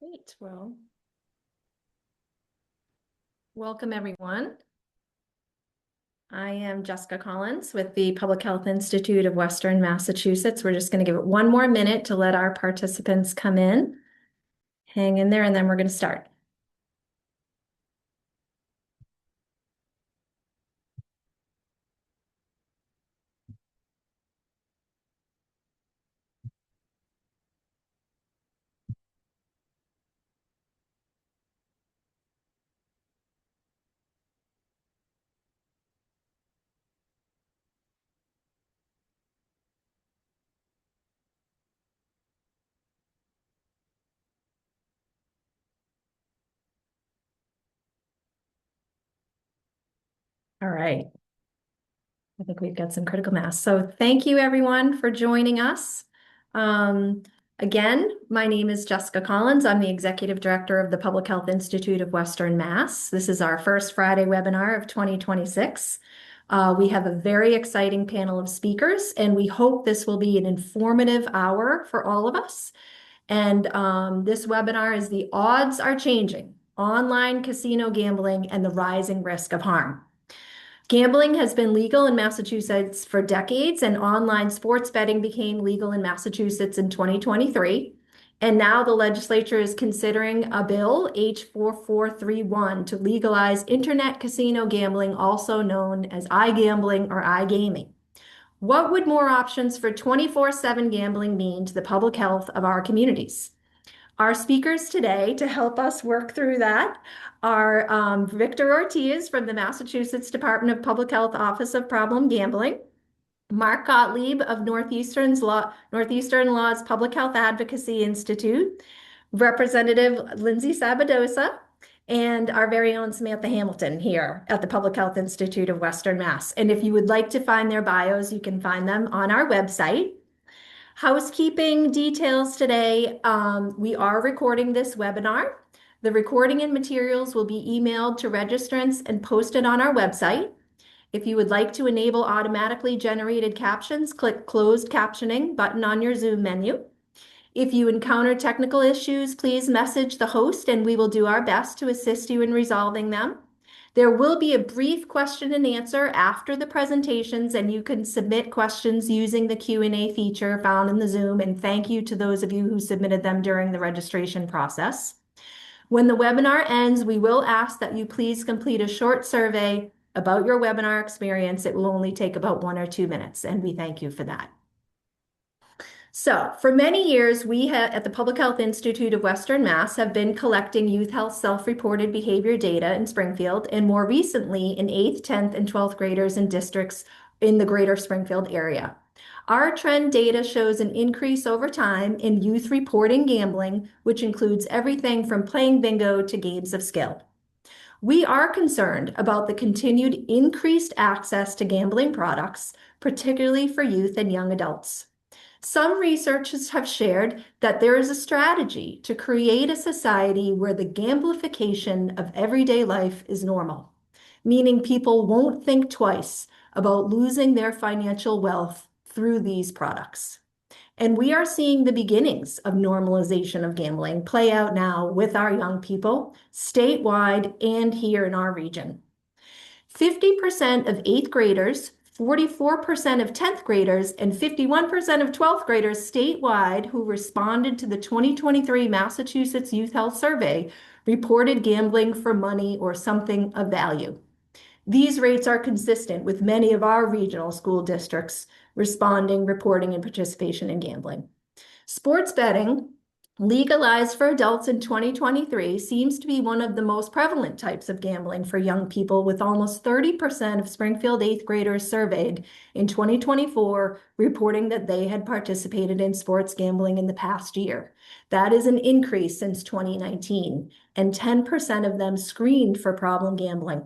Great. Well, welcome everyone. I am Jessica Collins with the Public Health Institute of Western Massachusetts. We're just going to give it one more minute to let our participants come in. Hang in there, and then we're going to start. All right. I think we've got some critical mass. So thank you everyone for joining us. Again, my name is Jessica Collins. I'm the Executive Director of the Public Health Institute of Western Mass. This is our first Friday webinar of 2026. We have a very exciting panel of speakers, and we hope this will be an informative hour for all of us. And this webinar is The Odds Are Changing: Online Casino Gambling and the Rising Risk of Harm. Gambling has been legal in Massachusetts for decades, and online sports betting became legal in Massachusetts in 2023. And now the legislature is considering a bill, H4431, to legalize internet casino gambling, also known as iGambling or iGaming. What would more options for 24/7 gambling mean to the public health of our communities? Our speakers today to help us work through that are Victor Ortiz from the Massachusetts Department of Public Health Office of Problem Gambling, Mark Gottlieb of Northeastern Law's Public Health Advocacy Institute, Representative Lindsay Sabadosa, and our very own Samantha Hamilton here at the Public Health Institute of Western Mass. And if you would like to find their bios, you can find them on our website. Housekeeping details today. We are recording this webinar. The recording and materials will be emailed to registrants and posted on our website. If you would like to enable automatically generated captions, click Closed Captioning button on your Zoom menu. If you encounter technical issues, please message the host and we will do our best to assist you in resolving them. There will be a brief question and answer after the presentations, and you can submit questions using the Q&A feature found in the Zoom, and thank you to those of you who submitted them during the registration process. When the webinar ends, we will ask that you please complete a short survey about your webinar experience. It will only take about 1 or 2 minutes, and we thank you for that. So for many years, we at the Public Health Institute of Western Mass have been collecting youth health self-reported behavior data in Springfield, and more recently in 8th, 10th, and 12th graders in districts in the greater Springfield area. Our trend data shows an increase over time in youth reporting gambling, which includes everything from playing bingo to games of skill. We are concerned about the continued increased access to gambling products, particularly for youth and young adults. Some researchers have shared that there is a strategy to create a society where the gamblification of everyday life is normal, meaning people won't think twice about losing their financial wealth through these products. And we are seeing the beginnings of normalization of gambling play out now with our young people, statewide and here in our region. 50% of 8th graders, 44% of 10th graders, and 51% of 12th graders statewide who responded to the 2023 Massachusetts Youth Health Survey reported gambling for money or something of value. These rates are consistent with many of our regional school districts responding, reporting, and participation in gambling. Sports betting, legalized for adults in 2023, seems to be one of the most prevalent types of gambling for young people, with almost 30% of Springfield 8th graders surveyed in 2024 reporting that they had participated in sports gambling in the past year. That is an increase since 2019, and 10% of them screened for problem gambling.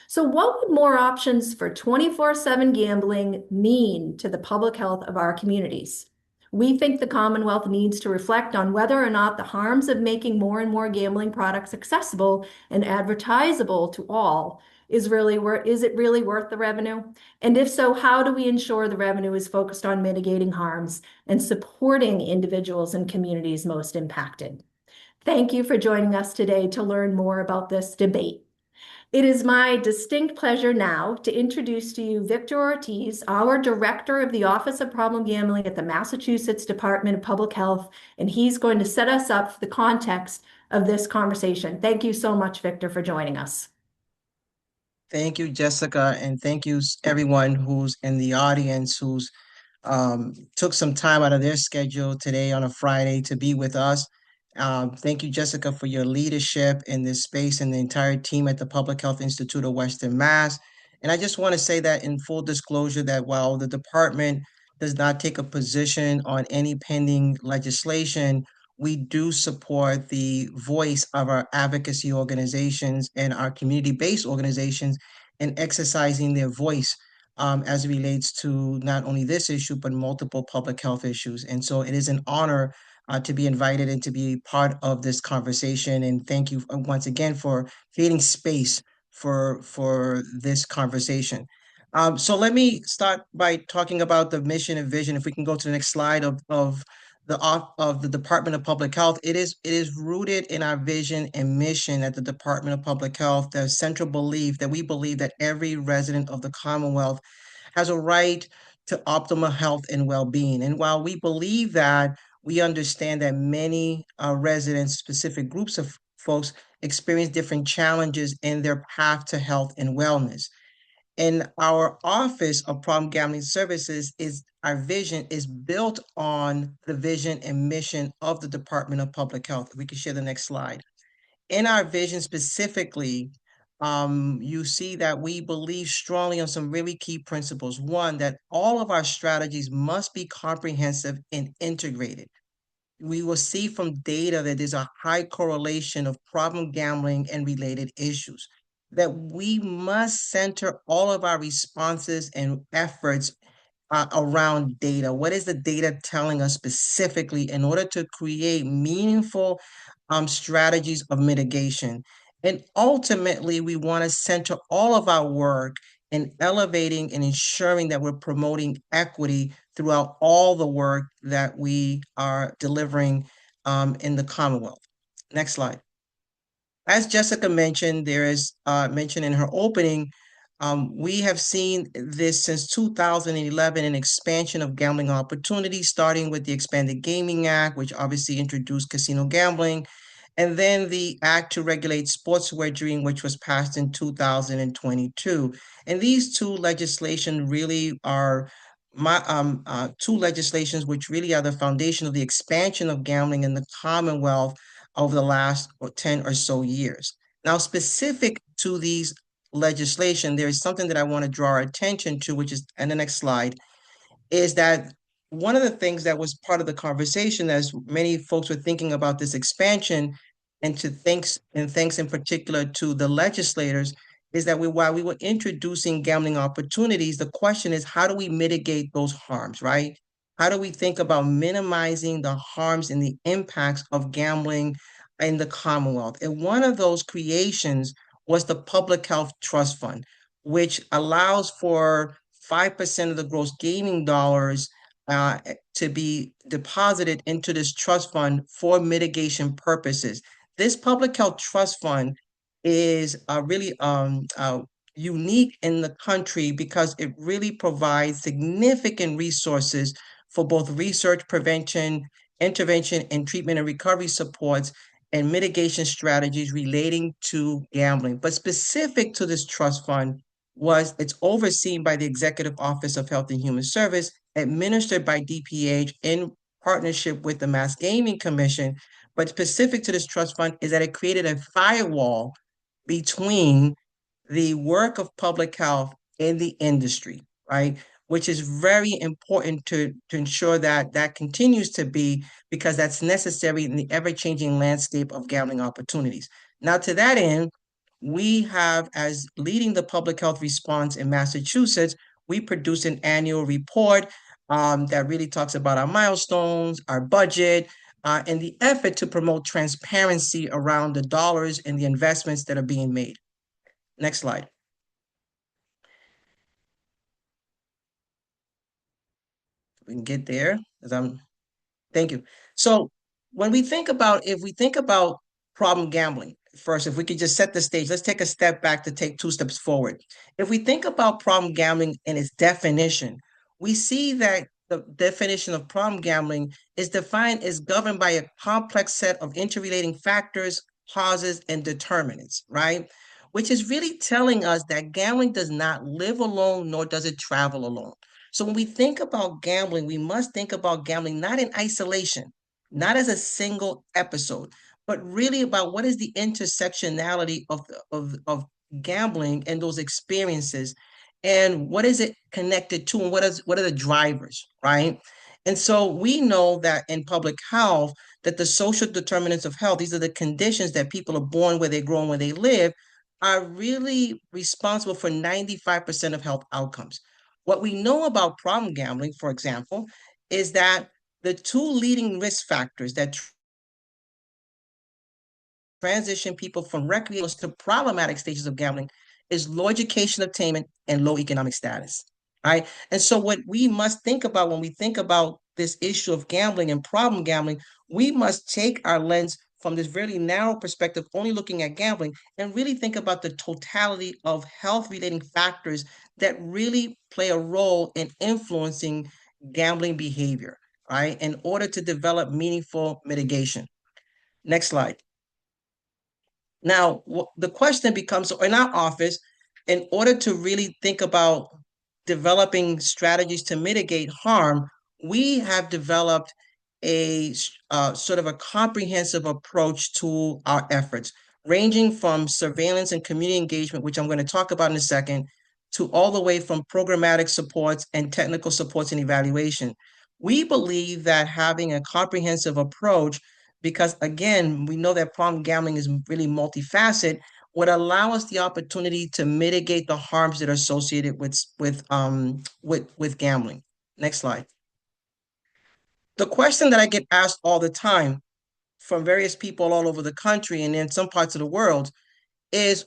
So what would more options for 24/7 gambling mean to the public health of our communities? We think the Commonwealth needs to reflect on whether or not the harms of making more and more gambling products accessible and advertisable to all is it really worth the revenue? And if so, how do we ensure the revenue is focused on mitigating harms and supporting individuals and communities most impacted? Thank you for joining us today to learn more about this debate. It is my distinct pleasure now to introduce to you Victor Ortiz, our Director of the Office of Problem Gambling at the Massachusetts Department of Public Health, and he's going to set us up for the context of this conversation. Thank you so much, Victor, for joining us. Thank you, Jessica, and thank you everyone who's in the audience who's took some time out of their schedule today on a Friday to be with us. Thank you, Jessica, for your leadership in this space and the entire team at the Public Health Institute of Western Mass. And I just want to say that in full disclosure that while the department does not take a position on any pending legislation, we do support the voice of our advocacy organizations and our community-based organizations in exercising their voice as it relates to not only this issue, but multiple public health issues. And so it is an honor to be invited and to be part of this conversation. And thank you once again for creating space for this conversation. So let me start by talking about the mission and vision. If we can go to the next slide of the Department of Public Health, it is rooted in our vision and mission at the Department of Public Health. The central belief that we believe that every resident of the Commonwealth has a right to optimal health and well-being. And while we believe that, we understand that many residents, specific groups of folks, experience different challenges in their path to health and wellness. And our Office of Problem Gambling Services is our vision is built on the vision and mission of the Department of Public Health. We can share the next slide. In our vision specifically, you see that we believe strongly on some really key principles. One, that all of our strategies must be comprehensive and integrated. We will see from data that there's a high correlation of problem gambling and related issues, that we must center all of our responses and efforts around data. What is the data telling us specifically in order to create meaningful strategies of mitigation? And ultimately, we want to center all of our work in elevating and ensuring that we're promoting equity throughout all the work that we are delivering in the Commonwealth. Next slide. As Jessica mentioned, there is mentioned in her opening, we have seen this since 2011, an expansion of gambling opportunities, starting with the Expanded Gaming Act, which obviously introduced casino gambling, and then the Act to Regulate Sports Wagering, which was passed in 2022. And these two legislation really are two legislations which really are the foundation of the expansion of gambling in the Commonwealth over the last 10 or so years. Now, specific to these legislation, there is something that I want to draw our attention to, which is, and the next slide, is that one of the things that was part of the conversation as many folks were thinking about this expansion, and to thanks in particular to the legislators, is that while we were introducing gambling opportunities, the question is, how do we mitigate those harms, right? How do we think about minimizing the harms and the impacts of gambling in the Commonwealth? And one of those creations was the Public Health Trust Fund, which allows for 5% of the gross gaming dollars to be deposited into this trust fund for mitigation purposes. This Public Health Trust Fund is really unique in the country because it really provides significant resources for both research, prevention, intervention, and treatment and recovery supports and mitigation strategies relating to gambling. But specific to this trust fund was it's overseen by the Executive Office of Health and Human Service, administered by DPH in partnership with the Mass Gaming Commission. But specific to this trust fund is that it created a firewall between the work of public health in the industry, right? Which is very important to ensure that that continues to be, because that's necessary in the ever-changing landscape of gambling opportunities. Now, to that end, we have, as leading the public health response in Massachusetts, we produce an annual report that really talks about our milestones, our budget, and the effort to promote transparency around the dollars and the investments that are being made. Next slide. We can get there, thank you. So when we think about, if we think about problem gambling, first, if we could just set the stage, let's take a step back to take two steps forward. If we think about problem gambling and its definition, we see that the definition of problem gambling is defined as governed by a complex set of interrelating factors, causes, and determinants, right? Which is really telling us that gambling does not live alone, nor does it travel alone. So when we think about gambling, we must think about gambling not in isolation, not as a single episode, but really about what is the intersectionality of gambling and those experiences, and what is it connected to, and what are the drivers, right? And so we know that in public health, that the social determinants of health, these are the conditions that people are born, where they grow, and where they live, are really responsible for 95% of health outcomes. What we know about problem gambling, for example, is that the two leading risk factors that transition people from recreational to problematic stages of gambling is low education attainment and low economic status, right? And so what we must think about when we think about this issue of gambling and problem gambling, we must take our lens from this very narrow perspective, only looking at gambling, and really think about the totality of health relating factors that really play a role in influencing gambling behavior, right? In order to develop meaningful mitigation. Next slide. Now, the question becomes, in our office, in order to really think about developing strategies to mitigate harm, we have developed a sort of a comprehensive approach to our efforts, ranging from surveillance and community engagement, which I'm going to talk about in a second, to all the way from programmatic supports and technical supports and evaluation. We believe that having a comprehensive approach, because again, we know that problem gambling is really multifaceted, would allow us the opportunity to mitigate the harms that are associated with gambling. Next slide. The question that I get asked all the time from various people all over the country and in some parts of the world is,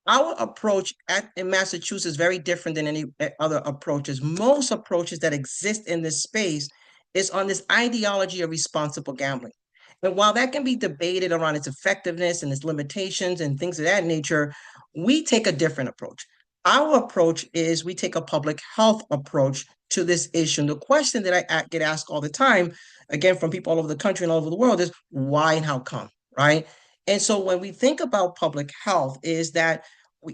our approach in Massachusetts is very different than any other approaches. Most approaches that exist in this space is on this ideology of responsible gambling. And while that can be debated around its effectiveness and its limitations and things of that nature, we take a different approach. Our approach is, we take a public health approach to this issue. And the question that I get asked all the time, again, from people all over the country and all over the world, is why and how come, right? And so when we think about public health, is that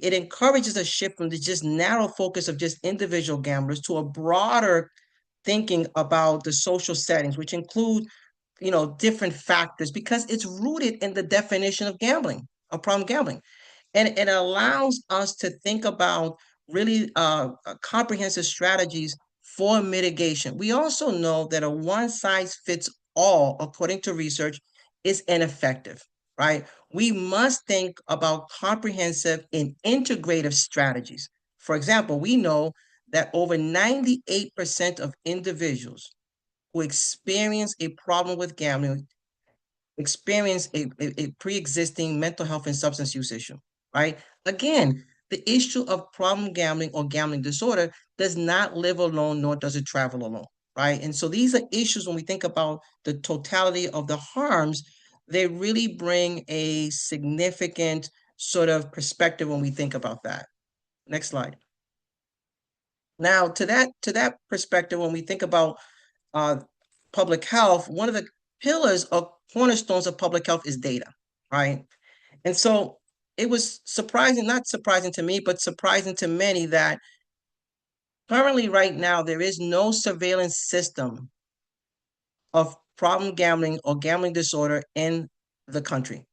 it encourages a shift from the just narrow focus of just individual gamblers to a broader thinking about the social settings, which include, different factors, because it's rooted in the definition of gambling, of problem gambling. And it allows us to think about really comprehensive strategies for mitigation. We also know that a one size fits all, according to research, is ineffective, right? We must think about comprehensive and integrative strategies. For example, we know that over 98% of individuals who experience a problem with gambling experience a pre-existing mental health and substance use issue, right? Again, the issue of problem gambling or gambling disorder does not live alone, nor does it travel alone, right? And so these are issues, when we think about the totality of the harms, they really bring a significant sort of perspective when we think about that. Next slide. Now, to that perspective, when we think about uh, public health, one of the pillars or cornerstones of public health is data, right? And so it was surprising, not surprising to me, but surprising to many, that currently right now there is no surveillance system of problem gambling or gambling disorder in the country.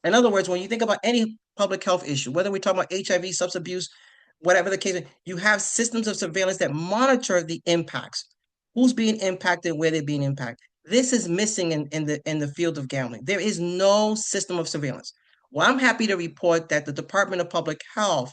In other words, when you think about any public health issue, whether we're talking about HIV, substance abuse, whatever the case, you have systems of surveillance that monitor the impacts. Who's being impacted, where they're being impacted. This is missing in the field of gambling. There is no system of surveillance. Well, I'm happy to report that the Department of Public Health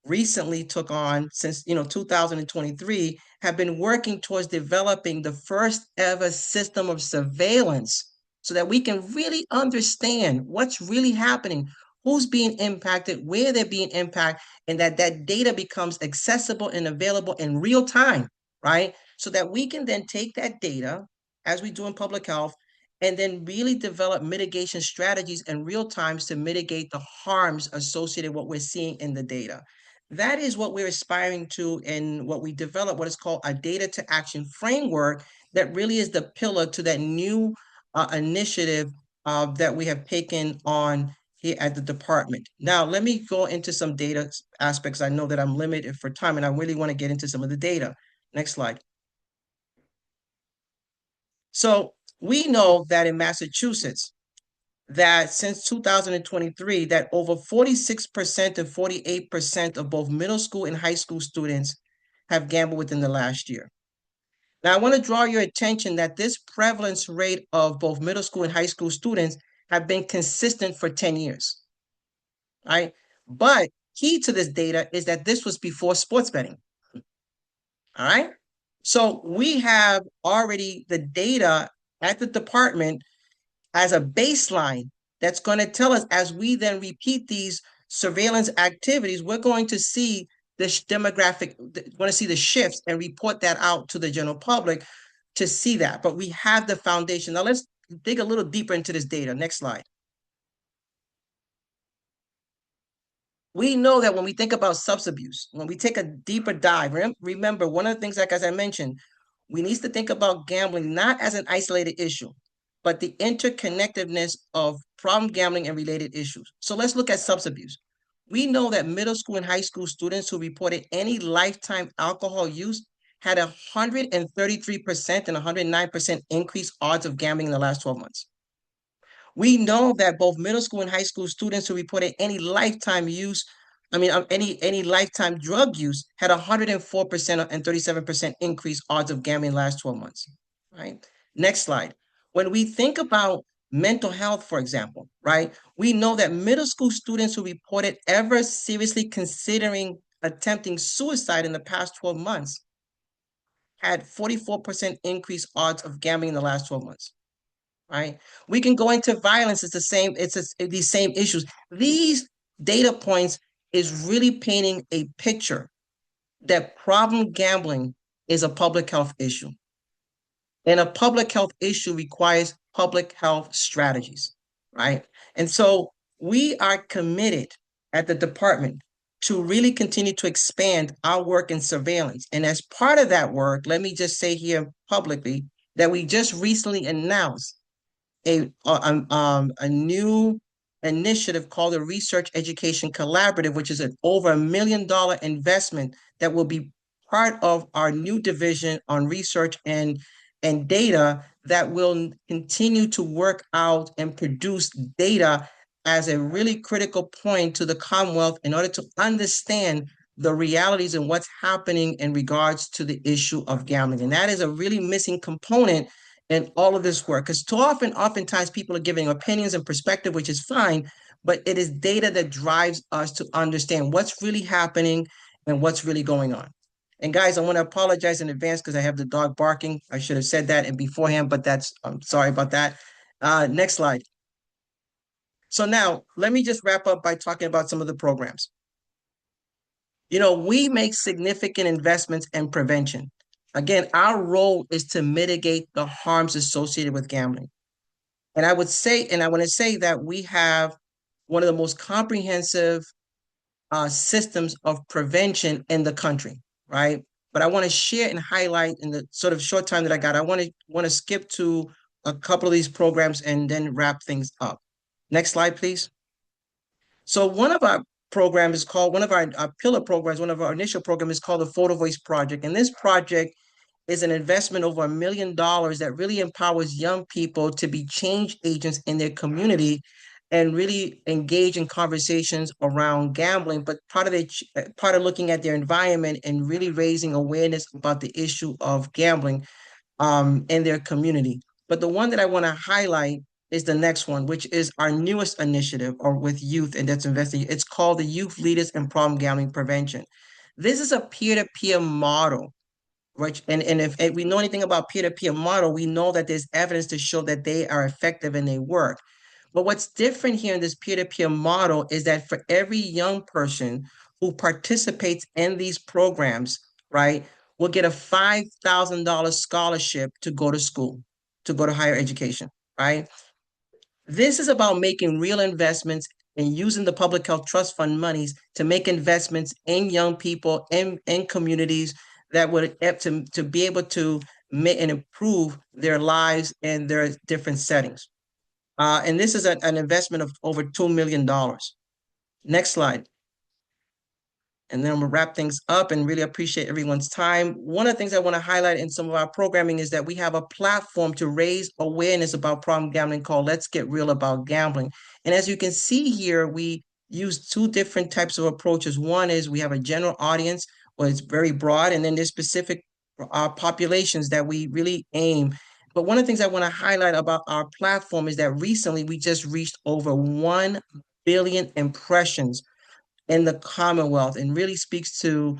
recently took on, since 2023, have been working towards developing the first ever system of surveillance, so that we can really understand what's really happening, who's being impacted, where they're being impacted, and that data becomes accessible and available in real time, right? So that we can then take that data, as we do in public health, and then really develop mitigation strategies in real times to mitigate the harms associated with what we're seeing in the data. That is what we're aspiring to in what we develop, what is called a data to action framework that really is the pillar to that new initiative that we have taken on here at the department. Now, let me go into some data aspects. I know that I'm limited for time and I really want to get into some of the data. Next slide. So we know that in Massachusetts, that since 2023, that over 46% and 48% of both middle school and high school students have gambled within the last year. Now, I want to draw your attention that this prevalence rate of both middle school and high school students have been consistent for 10 years, right? But key to this data is that this was before sports betting, all right? So we have already the data at the department as a baseline that's going to tell us as we then repeat these surveillance activities, we're going to see this demographic, we're going to see the shifts and report that out to the general public to see that. But we have the foundation. Now let's dig a little deeper into this data. Next slide. We know that when we think about substance abuse, when we take a deeper dive, remember one of the things, like as I mentioned, we need to think about gambling not as an isolated issue, but the interconnectedness of problem gambling and related issues. So let's look at substance abuse. We know that middle school and high school students who reported any lifetime alcohol use had 133% and 109% increased odds of gambling in the last 12 months. We know that both middle school and high school students who reported any lifetime use, any lifetime drug use had 104% and 37% increased odds of gambling in the last 12 months, right? Next slide. When we think about mental health, for example, right, we know that middle school students who reported ever seriously considering attempting suicide in the past 12 months had 44% increased odds of gambling in the last 12 months. Right? We can go into violence. It's the same. These same issues. These data points is really painting a picture that problem gambling is a public health issue. And a public health issue requires public health strategies, right? And so we are committed at the department to really continue to expand our work in surveillance. And as part of that work, let me just say here publicly that we just recently announced a new initiative called the Research Education Collaborative, which is an over $1 million investment that will be part of our new division on research and data that will continue to work out and produce data as a really critical point to the Commonwealth in order to understand the realities and what's happening in regards to the issue of gambling. And that is a really missing component in all of this work. Because oftentimes people are giving opinions and perspective, which is fine, but it is data that drives us to understand what's really happening and what's really going on. And guys, I want to apologize in advance because I have the dog barking. I should have said that and beforehand, but I'm sorry about that. Next slide. So now let me just wrap up by talking about some of the programs. You know, we make significant investments in prevention. Again, our role is to mitigate the harms associated with gambling. And I want to say that we have one of the most comprehensive systems of prevention in the country, right? But I want to share and highlight in the sort of short time that I got. I want to skip to a couple of these programs and then wrap things up. Next slide, please. So one of our programs is called, one of our pillar programs, one of our initial programs is called the Photo Voice Project. And this project is an investment over $1 million that really empowers young people to be change agents in their community and really engage in conversations around gambling, but part of looking at their environment and really raising awareness about the issue of gambling in their community. But the one that I want to highlight is the next one, which is our newest initiative or with youth, and that's investing. It's called the Youth Leaders in Problem Gambling Prevention. This is a peer-to-peer model, right? And if we know anything about peer-to-peer model, we know that there's evidence to show that they are effective and they work. But what's different here in this peer-to-peer model is that for every young person who participates in these programs, right, will get a $5,000 scholarship to go to school, to go to higher education, right? This is about making real investments and using the public health trust fund monies to make investments in young people in communities that would to be able to make and improve their lives in their different settings. And this is an investment of over $2 million. Next slide. And then I'm gonna wrap things up and really appreciate everyone's time. One of the things I want to highlight in some of our programming is that we have a platform to raise awareness about problem gambling called Let's Get Real About Gambling. And as you can see here, we use two different types of approaches. One is we have a general audience where it's very broad, and then there's specific populations that we really aim. But one of the things I want to highlight about our platform is that recently we just reached over 1 billion impressions in the Commonwealth, and really speaks to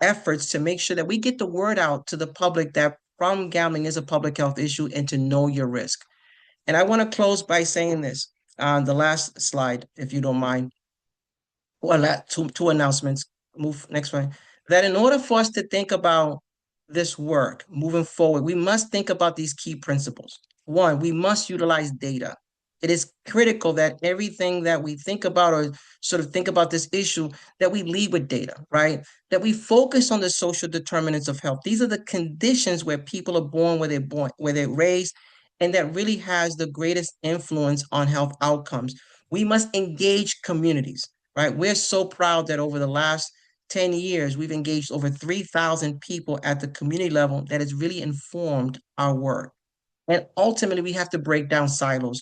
efforts to make sure that we get the word out to the public that problem gambling is a public health issue and to know your risk. And I want to close by saying this on the last slide, if you don't mind. Well, two announcements. Move next one. That in order for us to think about this work moving forward, we must think about these key principles. One, we must utilize data. It is critical that everything that we think about or sort of think about this issue, that we lead with data, right? That we focus on the social determinants of health. These are the conditions where people are born, where they're raised, and that really has the greatest influence on health outcomes. We must engage communities, right? We're so proud that over the last 10 years, we've engaged over 3,000 people at the community level that has really informed our work. And ultimately, we have to break down silos.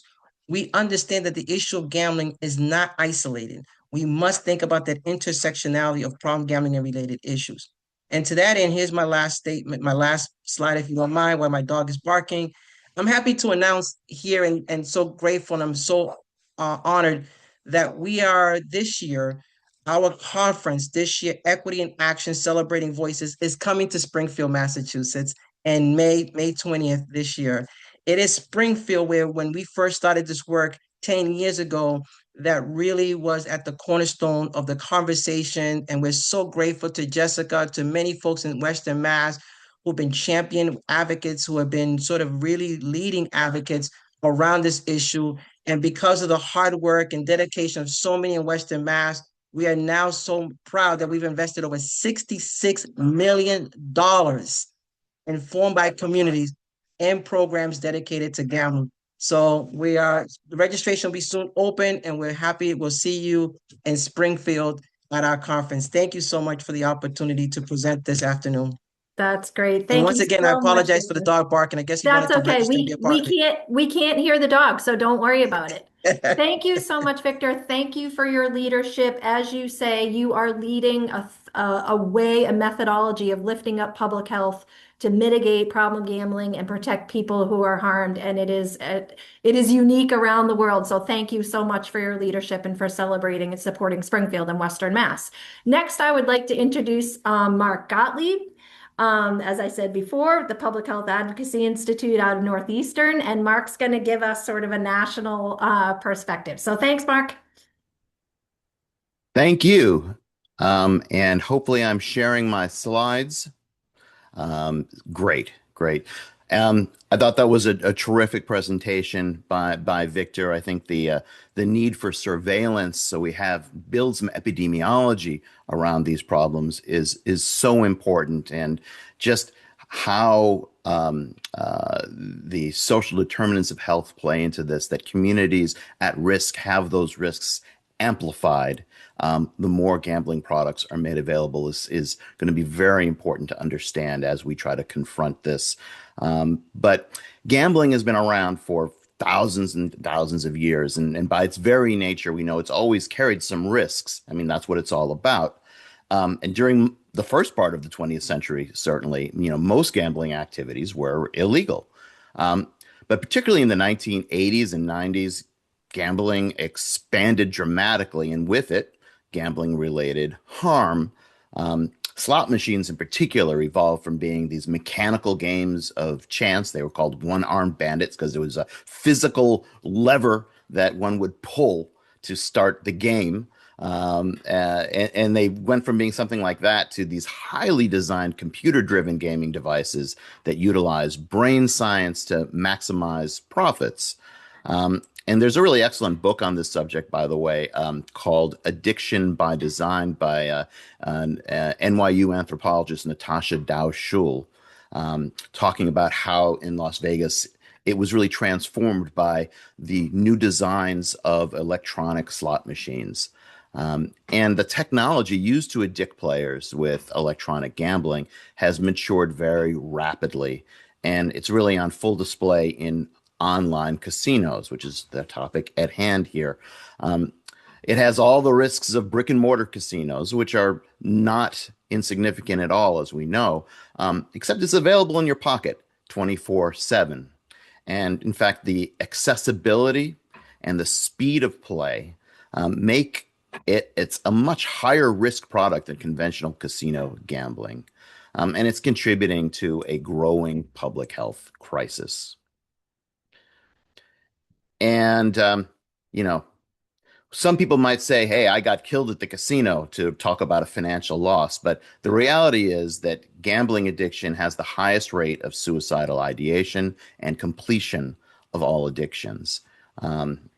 We understand that the issue of gambling is not isolated. We must think about that intersectionality of problem gambling and related issues. And to that end, here's my last statement, my last slide, if you don't mind, while my dog is barking. I'm happy to announce here and so grateful, and I'm so honored that we are this year, our conference this year, Equity in Action Celebrating Voices, is coming to Springfield, Massachusetts, and May 20th this year. It is Springfield where when we first started this work 10 years ago, that really was at the cornerstone of the conversation. And we're so grateful to Jessica, to many folks in Western Mass who've been champion advocates, who have been sort of really leading advocates around this issue. And because of the hard work and dedication of so many in Western Mass, we are now so proud that we've invested over $66 million informed by communities and programs dedicated to gambling. So the registration will be soon open, and we're happy we'll see you in Springfield at our conference. Thank you so much for the opportunity to present this afternoon. That's great. And Thank once you again, I so much, apologize for the Victor. dog barking. I guess he That's wanted to okay. register and be a part of We can't hear the dog, so don't worry about it. it. Thank you so much, Victor. Thank you for your leadership. As you say, you are leading a way, a methodology of lifting up public health to mitigate problem gambling and protect people who are harmed. And it is unique around the world. So thank you so much for your leadership and for celebrating and supporting Springfield and Western Mass. Next, I would like to introduce Mark Gottlieb. As I said before, the Public Health Advocacy Institute out of Northeastern, and Mark's going to give us sort of a national perspective. So thanks, Mark. Thank you. And hopefully I'm sharing my slides. Great, great. I thought that was a terrific presentation by Victor. I think the need for surveillance, so we build some epidemiology around these problems is so important, and just how the social determinants of health play into this, that communities at risk have those risks amplified. The more gambling products are made available is going to be very important to understand as we try to confront this. But gambling has been around for thousands and thousands of years, and by its very nature, we know it's always carried some risks. I mean, that's what it's all about. And during the first part of the 20th century, certainly, most gambling activities were illegal. But particularly in the 1980s and 90s, gambling expanded dramatically, and with it, gambling-related harm. Slot machines in particular evolved from being these mechanical games of chance. They were called one-armed bandits because there was a physical lever that one would pull to start the game, And they went from being something like that to these highly designed computer-driven gaming devices that utilize brain science to maximize profits. And there's a really excellent book on this subject, by the way, called Addiction by Design by NYU anthropologist Natasha Dow-Schul, talking about how in Las Vegas it was really transformed by the new designs of electronic slot machines. And the technology used to addict players with electronic gambling has matured very rapidly. And it's really on full display in online casinos, which is the topic at hand here. It has all the risks of brick and mortar casinos, which are not insignificant at all, as we know, except it's available in your pocket 24/7. And in fact, the accessibility and the speed of play make it's a much higher risk product than conventional casino gambling. And it's contributing to a growing public health crisis. And, you know, some people might say, hey, I got killed at the casino to talk about a financial loss. But the reality is that gambling addiction has the highest rate of suicidal ideation and completion of all addictions. Um,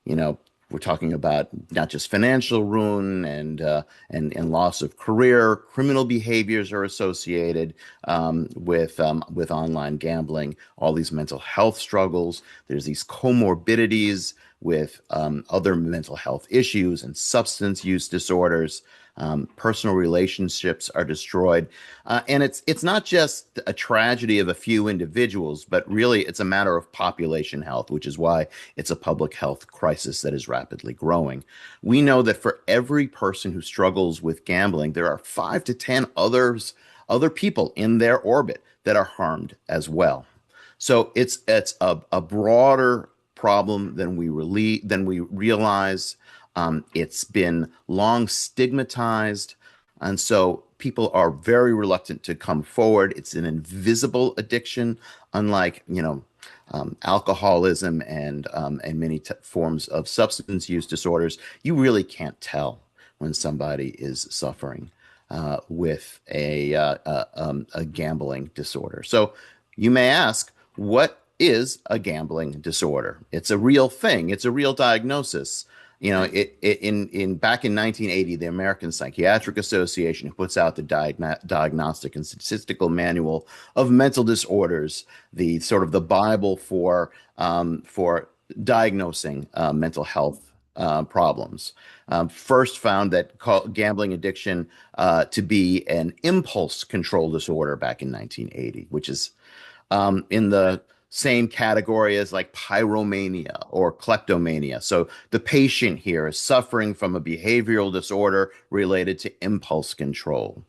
you know, we're talking about not just financial ruin and loss of career. Criminal behaviors are associated with online gambling. All these mental health struggles. There's these comorbidities with other mental health issues and substance use disorders. Personal relationships are destroyed, and it's not just a tragedy of a few individuals, but really it's a matter of population health, which is why it's a public health crisis that is rapidly growing. We know that for every person who struggles with gambling, there are 5 to 10 other people in their orbit that are harmed as well. So it's a broader problem than we realize. It's been long stigmatized, and so people are very reluctant to come forward. It's an invisible addiction, unlike alcoholism and many forms of substance use disorders. You really can't tell when somebody is suffering with a gambling disorder. So you may ask, what is a gambling disorder? It's a real thing. It's a real diagnosis. Back in 1980, the American Psychiatric Association puts out the Diagnostic and Statistical Manual of Mental Disorders, the sort of the Bible for diagnosing mental health problems. First found that gambling addiction to be an impulse control disorder back in 1980, which is in the same category as like pyromania or kleptomania. So the patient here is suffering from a behavioral disorder related to impulse control.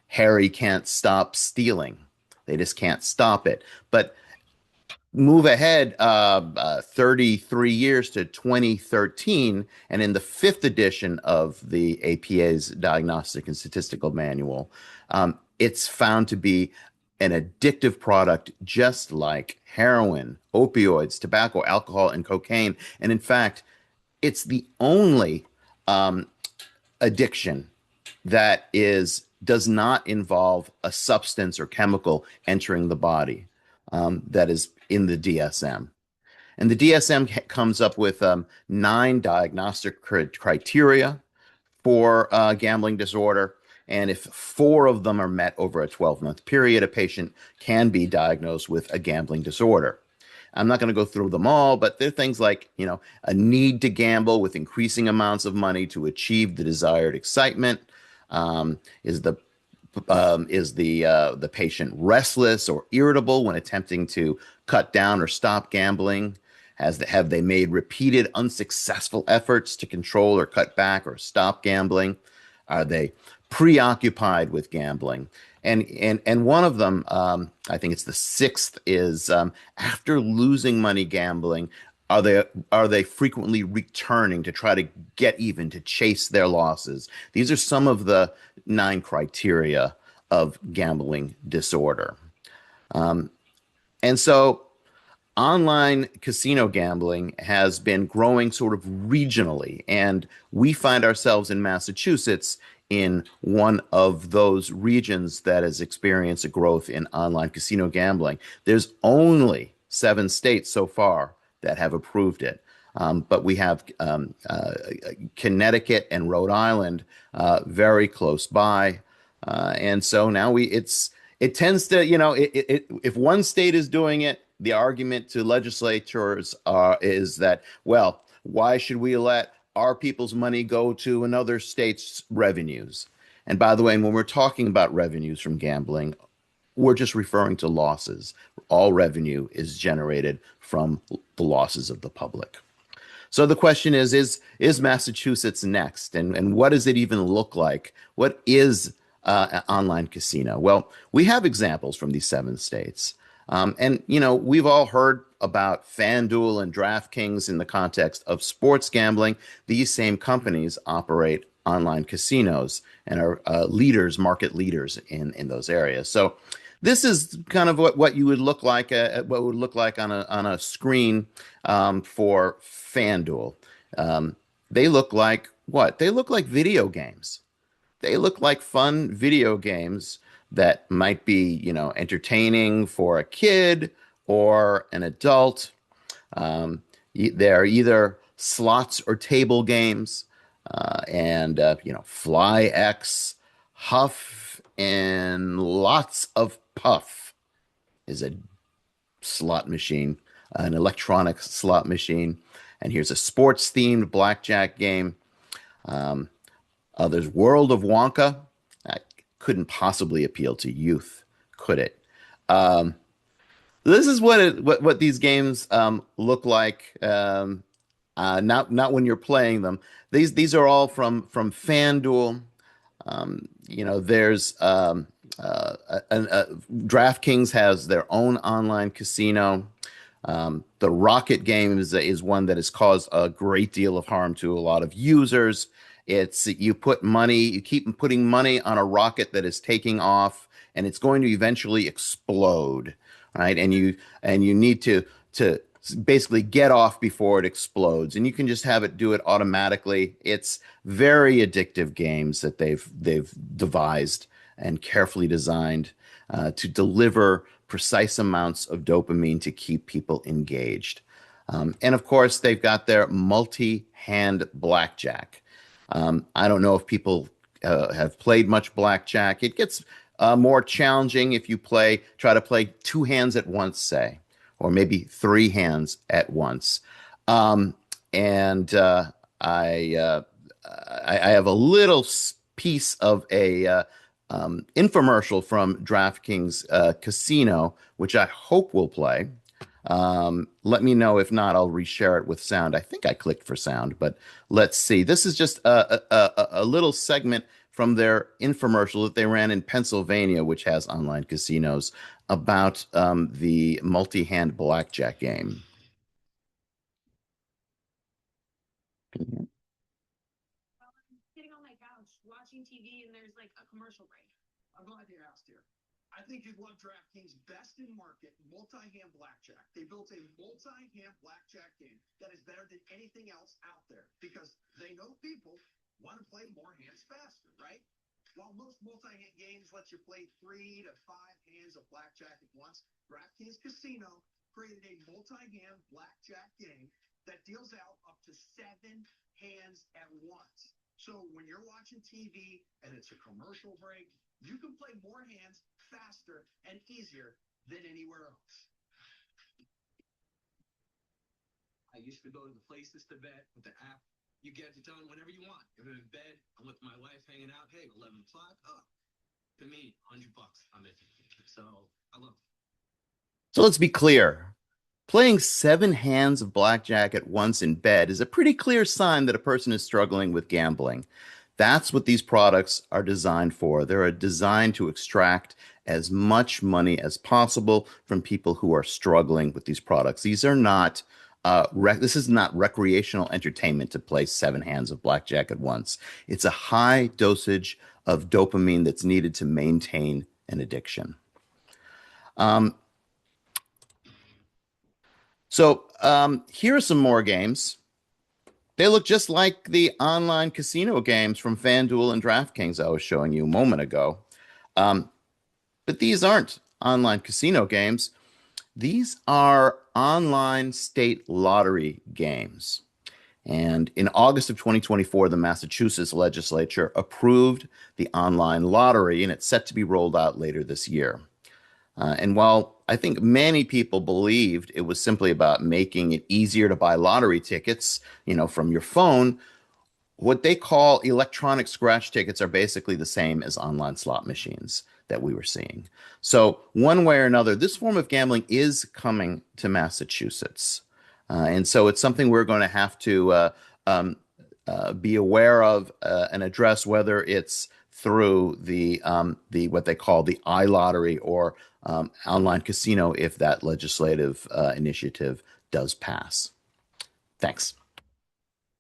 Harry can't stop stealing. They just can't stop it. But move ahead 33 years to 2013, and in the fifth edition of the APA's Diagnostic and Statistical Manual, it's found to be an addictive product just like heroin, opioids, tobacco, alcohol, and cocaine. And in fact, it's the only addiction that does not involve a substance or chemical entering the body that is in the DSM. And the DSM comes up with 9 diagnostic criteria for gambling disorder. And if 4 of them are met over a 12-month period, a patient can be diagnosed with a gambling disorder. I'm not going to go through them all, but there are things like, a need to gamble with increasing amounts of money to achieve the desired excitement. Is the patient restless or irritable when attempting to cut down or stop gambling? Have they made repeated unsuccessful efforts to control or cut back or stop gambling? Are they preoccupied with gambling? And one of them, I think it's the 6th, is after losing money gambling, are they frequently returning to try to get even, to chase their losses? These are some of the 9 criteria of gambling disorder. And so online casino gambling has been growing sort of regionally, and we find ourselves in Massachusetts in one of those regions that has experienced a growth in online casino gambling. There's only 7 states so far that have approved it. But we have Connecticut and Rhode Island very close by. And so now it tends to, if one state is doing it, the argument to legislatures is that, well, why should we let our people's money go to another state's revenues? And by the way, when we're talking about revenues from gambling, we're just referring to losses. All revenue is generated from the losses of the public. So the question is Massachusetts next? And what does it even look like? What is an online casino? Well, we have examples from these 7 states. And, we've all heard about FanDuel and DraftKings in the context of sports gambling. These same companies operate online casinos and are market leaders in those areas. So this is kind of what you would look like, what would look like on a screen for FanDuel. They look like what? They look like video games. They look like fun video games that might be, entertaining for a kid or an adult. They're either slots or table games, and Fly X, Huff, and lots of Puff is a slot machine, an electronic slot machine. And here's a sports themed blackjack game. There's World of Wonka. That couldn't possibly appeal to youth, could it? This is what these games look like. Not when you're playing them. These are all from FanDuel. There's DraftKings has their own online casino. The Rocket game is one that has caused a great deal of harm to a lot of users. You keep putting money on a rocket that is taking off, and it's going to eventually explode, right? And you need to basically get off before it explodes, and you can just have it do it automatically. It's very addictive games that they've devised and carefully designed to deliver precise amounts of dopamine to keep people engaged. And of course, they've got their multi-hand blackjack. I don't know if people have played much blackjack. It gets more challenging if you try to play 2 hands at once, say, or maybe 3 hands at once. And I have a little piece of a infomercial from DraftKings Casino, which I hope will play. Let me know if not. I'll reshare it with sound. I think I clicked for sound, but let's see. This is just a little segment from their infomercial that they ran in Pennsylvania, which has online casinos, about the multi-hand blackjack game. Sitting on my couch watching TV and there's like a commercial break. I'm glad you asked here. I think you'd love DraftKings' best in market multi-hand blackjack. They built a multi-hand blackjack game that is better than anything else out there because they know people want to play more hands faster, right? While most multi-hand games let you play 3 to 5 hands of blackjack at once, DraftKings Casino created a multi-hand blackjack game that deals out up to 7 hands at once. So when you're watching TV and it's a commercial break, you can play more hands faster and easier than anywhere else. I used to go to the places to bet with the app. You get it done whenever you want. If I'm in bed, I'm with my wife hanging out. Hey, 11 o'clock. Oh, to me, $100. I'm in. So I love it. So let's be clear. Playing 7 hands of blackjack at once in bed is a pretty clear sign that a person is struggling with gambling. That's what these products are designed for. They're designed to extract as much money as possible from people who are struggling with these products. These are not this is not recreational entertainment to play 7 hands of blackjack at once. It's a high dosage of dopamine that's needed to maintain an addiction. So here are some more games. They look just like the online casino games from FanDuel and DraftKings I was showing you a moment ago. Um, but these aren't online casino games. These are online state lottery games. And in August of 2024, the Massachusetts legislature approved the online lottery, and it's set to be rolled out later this year. And while I think many people believed it was simply about making it easier to buy lottery tickets, from your phone, what they call electronic scratch tickets are basically the same as online slot machines that we were seeing. So, one way or another, this form of gambling is coming to Massachusetts. And so it's something we're going to have to um, be aware of and address, whether it's through the what they call the iLottery or online casino, if that legislative initiative does pass. Thanks.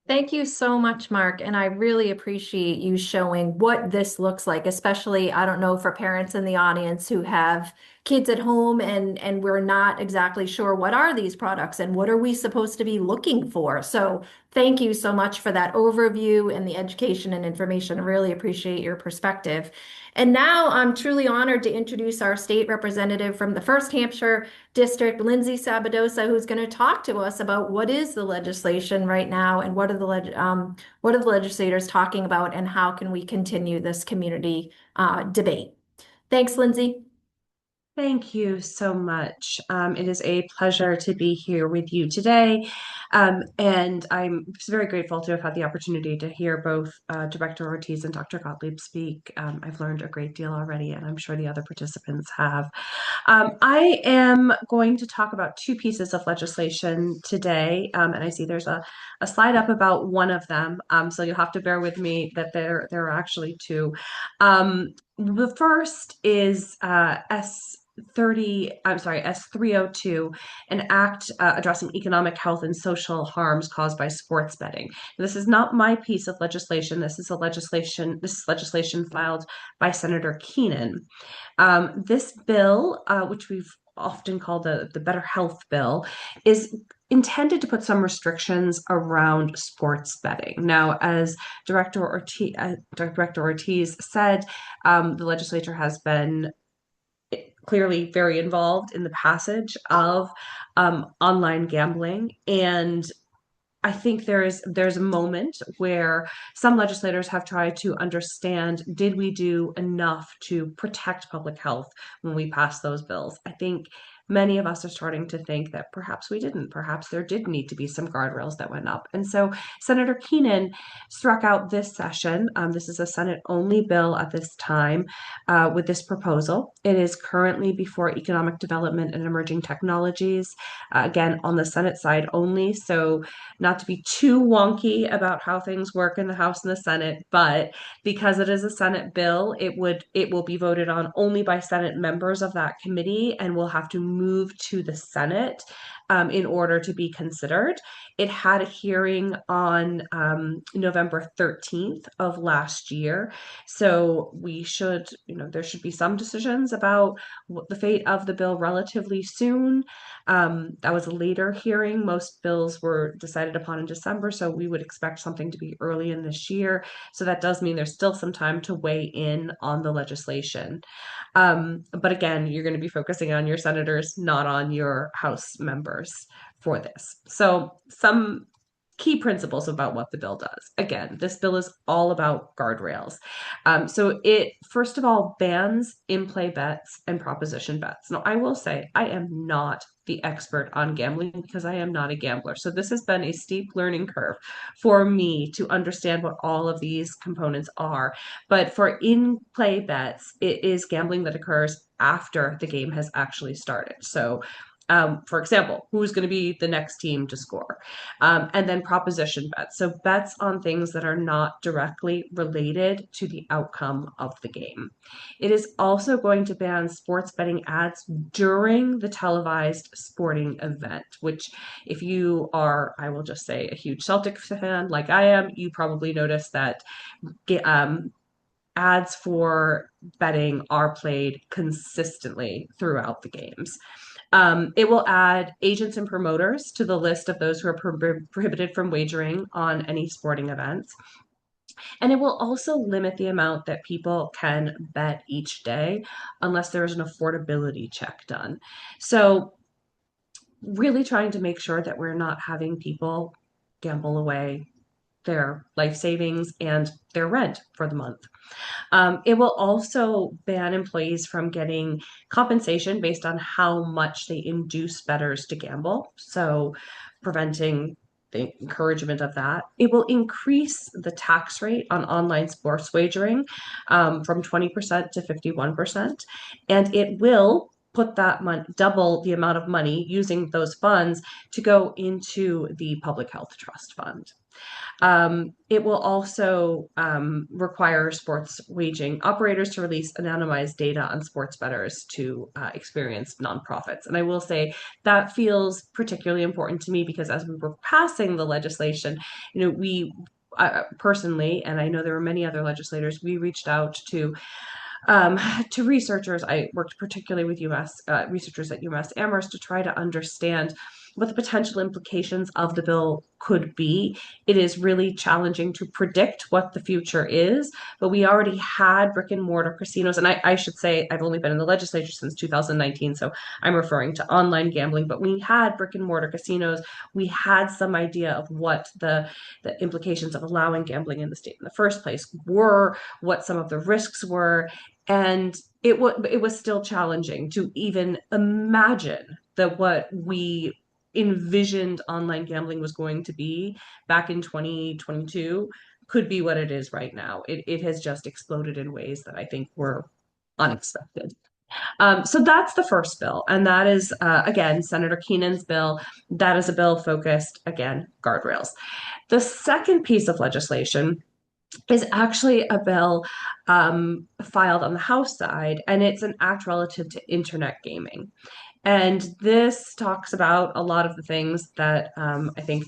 Thank you so much, Mark. And I really appreciate you showing what this looks like, especially, I don't know, for parents in the audience who have kids at home and we're not exactly sure what are these products and what are we supposed to be looking for. So thank you so much for that overview and the education and information. I really appreciate your perspective. And now I'm truly honored to introduce our state representative from the First Hampshire District, Lindsay Sabadosa, who's going to talk to us about what is the legislation right now and what are the legislators talking about and how can we continue this community debate. Thanks, Lindsay. Thank you so much. It is a pleasure to be here with you today. And I'm very grateful to have had the opportunity to hear both Director Ortiz and Dr. Gottlieb speak. I've learned a great deal already, and I'm sure the other participants have. I am going to talk about two pieces of legislation today, and I see there's a slide up about one of them, so you'll have to bear with me that there are actually two. The first is S302, an act addressing economic, health, and social harms caused by sports betting. This is not my piece of legislation. This is legislation filed by Senator Keenan. This bill, which we've often called the Better Health Bill, is intended to put some restrictions around sports betting. Now, as Director Ortiz said, the legislature has been clearly very involved in the passage of online gambling, and I think there's a moment where some legislators have tried to understand, did we do enough to protect public health when we passed those bills? I think many of us are starting to think that perhaps we didn't. Perhaps there did need to be some guardrails that went up. And so Senator Keenan struck out this session. This is a Senate-only bill at this time with this proposal. It is currently before Economic Development and Emerging Technologies, again, on the Senate side only. So not to be too wonky about how things work in the House and the Senate, but because it is a Senate bill, it will be voted on only by Senate members of that committee and will have to move to the Senate in order to be considered. It had a hearing on November 13th of last year. So there should be some decisions about the fate of the bill relatively soon. That was a later hearing. Most bills were decided upon in December, so we would expect something to be early in this year. So that does mean there's still some time to weigh in on the legislation. But again, you're going to be focusing on your senators, not on your House members for this. So some key principles about what the bill does. Again, this bill is all about guardrails. So it, first of all, bans in-play bets and proposition bets. Now, I will say I am not the expert on gambling because I am not a gambler. So this has been a steep learning curve for me to understand what all of these components are. But for in-play bets, it is gambling that occurs after the game has actually started. So for example, who's going to be the next team to score? And then proposition bets. So bets on things that are not directly related to the outcome of the game. It is also going to ban sports betting ads during the televised sporting event, which if you are, I will just say, a huge Celtic fan like I am, you probably noticed that ads for betting are played consistently throughout the games. It will add agents and promoters to the list of those who are prohibited from wagering on any sporting events. And it will also limit the amount that people can bet each day unless there is an affordability check done. So, really trying to make sure that we're not having people gamble away their life savings and their rent for the month. It will also ban employees from getting compensation based on how much they induce bettors to gamble. So, preventing the encouragement of that. It will increase the tax rate on online sports wagering from 20% to 51%. And it will put that money, double the amount of money using those funds to go into the public health trust fund. It will also require sports waging operators to release anonymized data on sports bettors to experienced nonprofits. And I will say that feels particularly important to me because as we were passing the legislation, we personally, and I know there were many other legislators, we reached out to researchers. I worked particularly with researchers at UMass Amherst to try to understand what the potential implications of the bill could be. It is really challenging to predict what the future is, but we already had brick and mortar casinos. And I should say, I've only been in the legislature since 2019, so I'm referring to online gambling, but we had brick and mortar casinos. We had some idea of what the implications of allowing gambling in the state in the first place were, what some of the risks were. And it was still challenging to even imagine that what we envisioned online gambling was going to be back in 2022 could be what it is right now. It has just exploded in ways that I think were unexpected. So that's the first bill. And that is, again, Senator Keenan's bill. That is a bill focused, again, guardrails. The second piece of legislation is actually a bill filed on the House side, and it's an act relative to internet gaming. And this talks about a lot of the things that I think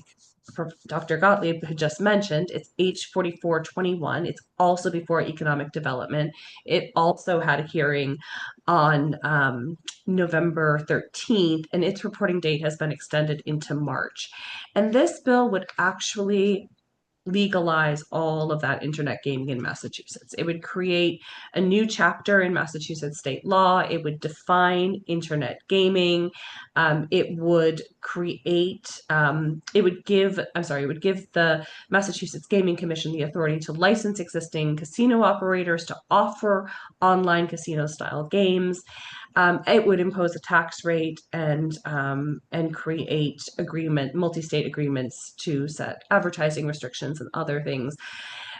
Dr. Gottlieb had just mentioned. It's H4421. It's also before Economic Development. It also had a hearing on November 13th, and its reporting date has been extended into March. And this bill would actually legalize all of that internet gaming in Massachusetts. It would create a new chapter in Massachusetts state law. It would define internet gaming. It would give the Massachusetts Gaming Commission the authority to license existing casino operators to offer online casino style games. It would impose a tax rate and create multi-state agreements to set advertising restrictions and other things.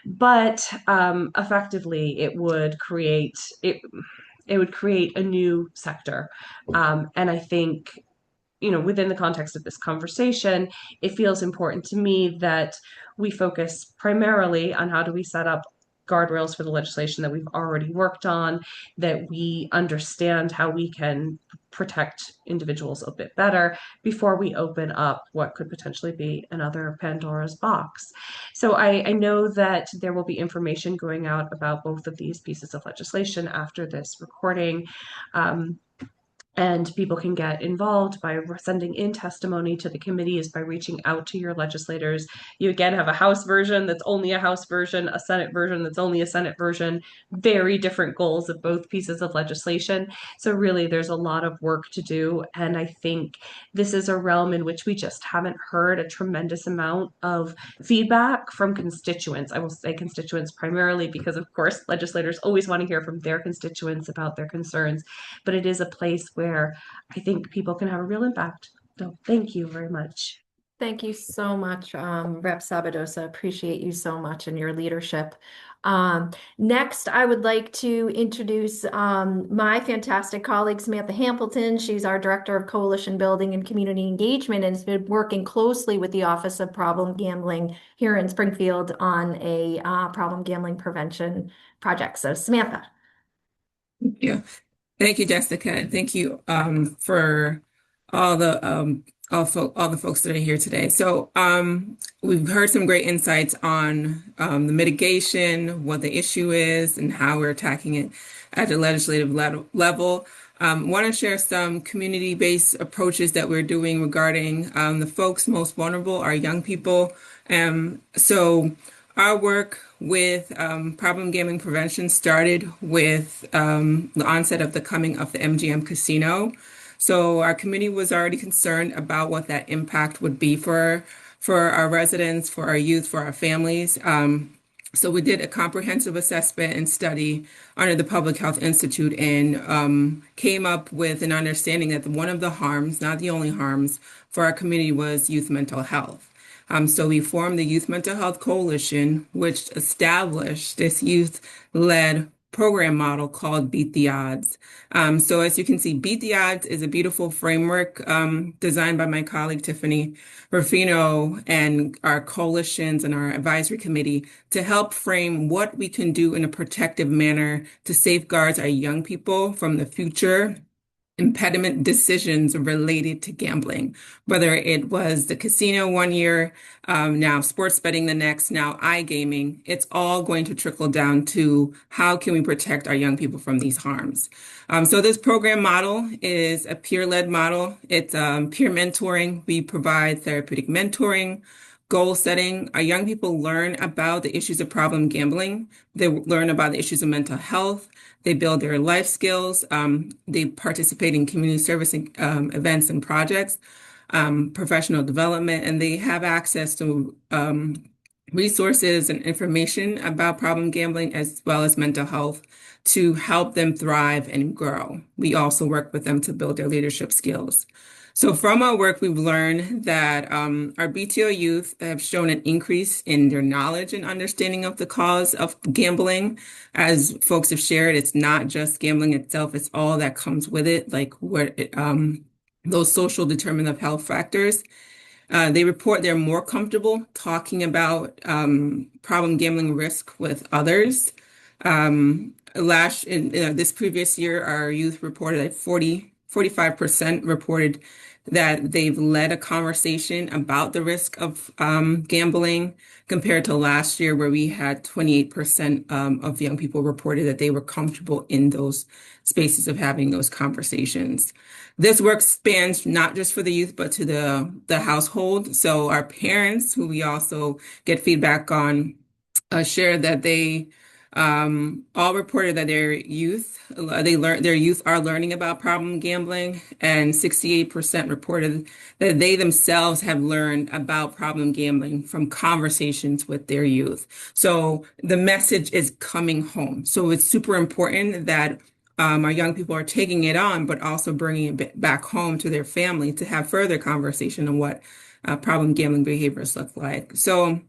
But effectively, it would create a new sector. And I think, within the context of this conversation, it feels important to me that we focus primarily on how do we set up guardrails for the legislation that we've already worked on, that we understand how we can protect individuals a bit better before we open up what could potentially be another Pandora's box. So I know that there will be information going out about both of these pieces of legislation after this recording. And people can get involved by sending in testimony to the committees, by reaching out to your legislators. You again have a House version that's only a House version, a Senate version that's only a Senate version, very different goals of both pieces of legislation. So really there's a lot of work to do. And I think this is a realm in which we just haven't heard a tremendous amount of feedback from constituents. I will say constituents primarily because, of course, legislators always want to hear from their constituents about their concerns. But it is a place where I think people can have a real impact. So thank you very much. Thank you so much, Rep. Sabadosa. Appreciate you so much and your leadership. Next, I would like to introduce my fantastic colleague, Samantha Hampleton. She's our Director of Coalition Building and Community Engagement and has been working closely with the Office of Problem Gambling here in Springfield on a problem gambling prevention project. So Samantha. Yeah. Thank you, Jessica, and thank you for all the folks that are here today. So we've heard some great insights on the mitigation, what the issue is, and how we're attacking it at the legislative level. Want to share some community-based approaches that we're doing regarding the folks most vulnerable, our young people. So our work with problem gambling prevention started with the onset of the coming of the MGM casino. So our community was already concerned about what that impact would be for our residents, for our youth, for our families. So we did a comprehensive assessment and study under the Public Health Institute and came up with an understanding that one of the harms, not the only harms, for our community was youth mental health. So we formed the Youth Mental Health Coalition, which established this youth-led program model called Beat the Odds. So as you can see, Beat the Odds is a beautiful framework designed by my colleague Tiffany Rufino and our coalitions and our advisory committee to help frame what we can do in a protective manner to safeguard our young people from the future impediment decisions related to gambling, whether it was the casino one year, now sports betting the next, now iGaming. It's all going to trickle down to how can we protect our young people from these harms. So this program model is a peer-led model. It's peer mentoring. We provide therapeutic mentoring, goal setting. Our young people learn about the issues of problem gambling. They learn about the issues of mental health. They build their life skills. They participate in community service events and projects, professional development, and they have access to resources and information about problem gambling as well as mental health to help them thrive and grow. We also work with them to build their leadership skills. So from our work, we've learned that our BTO youth have shown an increase in their knowledge and understanding of the cause of gambling. As folks have shared, it's not just gambling itself, it's all that comes with it, like those social determinant of health factors. They report they're more comfortable talking about problem gambling risk with others. This previous year, our youth reported that 45% reported that they've led a conversation about the risk of gambling compared to last year where we had 28% of young people reported that they were comfortable in those spaces of having those conversations. This work spans not just for the youth, but to the household. So our parents, who we also get feedback on, share that they all reported that their youth are learning about problem gambling, and 68% reported that they themselves have learned about problem gambling from conversations with their youth. So the message is coming home. So it's super important that our young people are taking it on, but also bringing it back home to their family to have further conversation on what problem gambling behaviors look like. So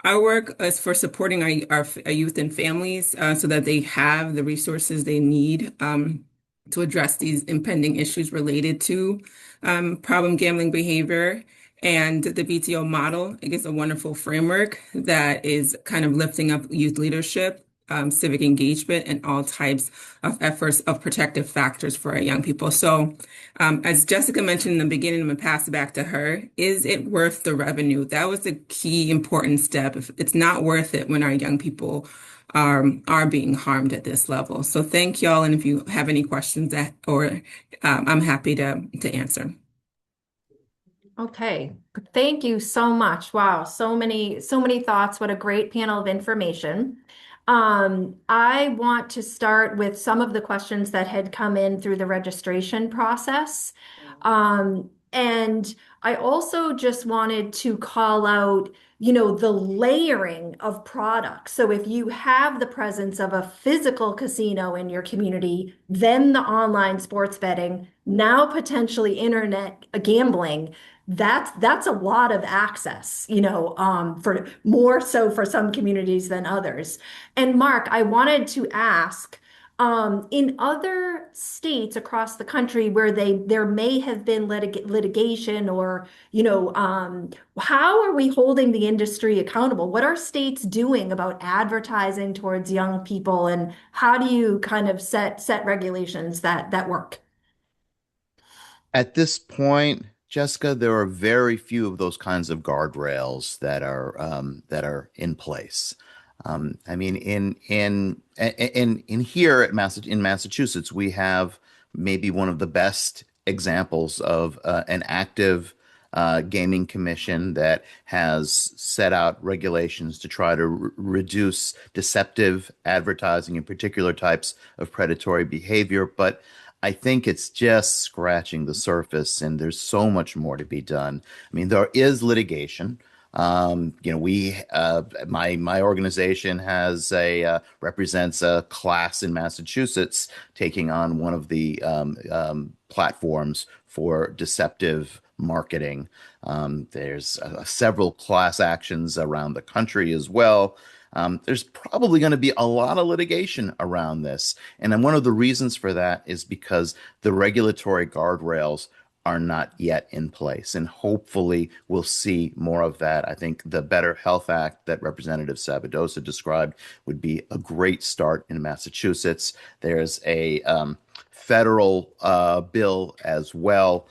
our work is for supporting our youth and families so that they have the resources they need to address these impending issues related to problem gambling behavior. And the BTO model, it is a wonderful framework that is kind of lifting up youth leadership, civic engagement, and all types of efforts of protective factors for our young people. So as Jessica mentioned in the beginning, I'm going to pass it back to her. Is it worth the revenue? That was a key important step. If it's not worth it when our young people are being harmed at this level. So thank y'all. And if you have any questions I'm happy to answer. Okay, thank you so much. Wow, so many thoughts. What a great panel of information. I want to start with some of the questions that had come in through the registration process. And I also just wanted to call out, the layering of products. So if you have the presence of a physical casino in your community, then the online sports betting, now potentially internet gambling, that's a lot of access, for more so for some communities than others. And Mark, I wanted to ask, in other states across the country where there may have been litigation or, how are we holding the industry accountable? What are states doing about advertising towards young people, and how do you kind of set regulations that work? At this point, Jessica, there are very few of those kinds of guardrails that are in place. I mean, in here in Massachusetts, we have maybe one of the best examples of an active gaming commission that has set out regulations to try to reduce deceptive advertising and particular types of predatory behavior. But I think it's just scratching the surface, and there's so much more to be done. I mean, there is litigation. My organization has represents a class in Massachusetts taking on one of the platforms for deceptive marketing. There's several class actions around the country as well. There's probably going to be a lot of litigation around this. And then one of the reasons for that is because the regulatory guardrails are not yet in place. And hopefully we'll see more of that. I think the Better Health Act that Representative Sabadosa described would be a great start in Massachusetts. There's a federal bill as well,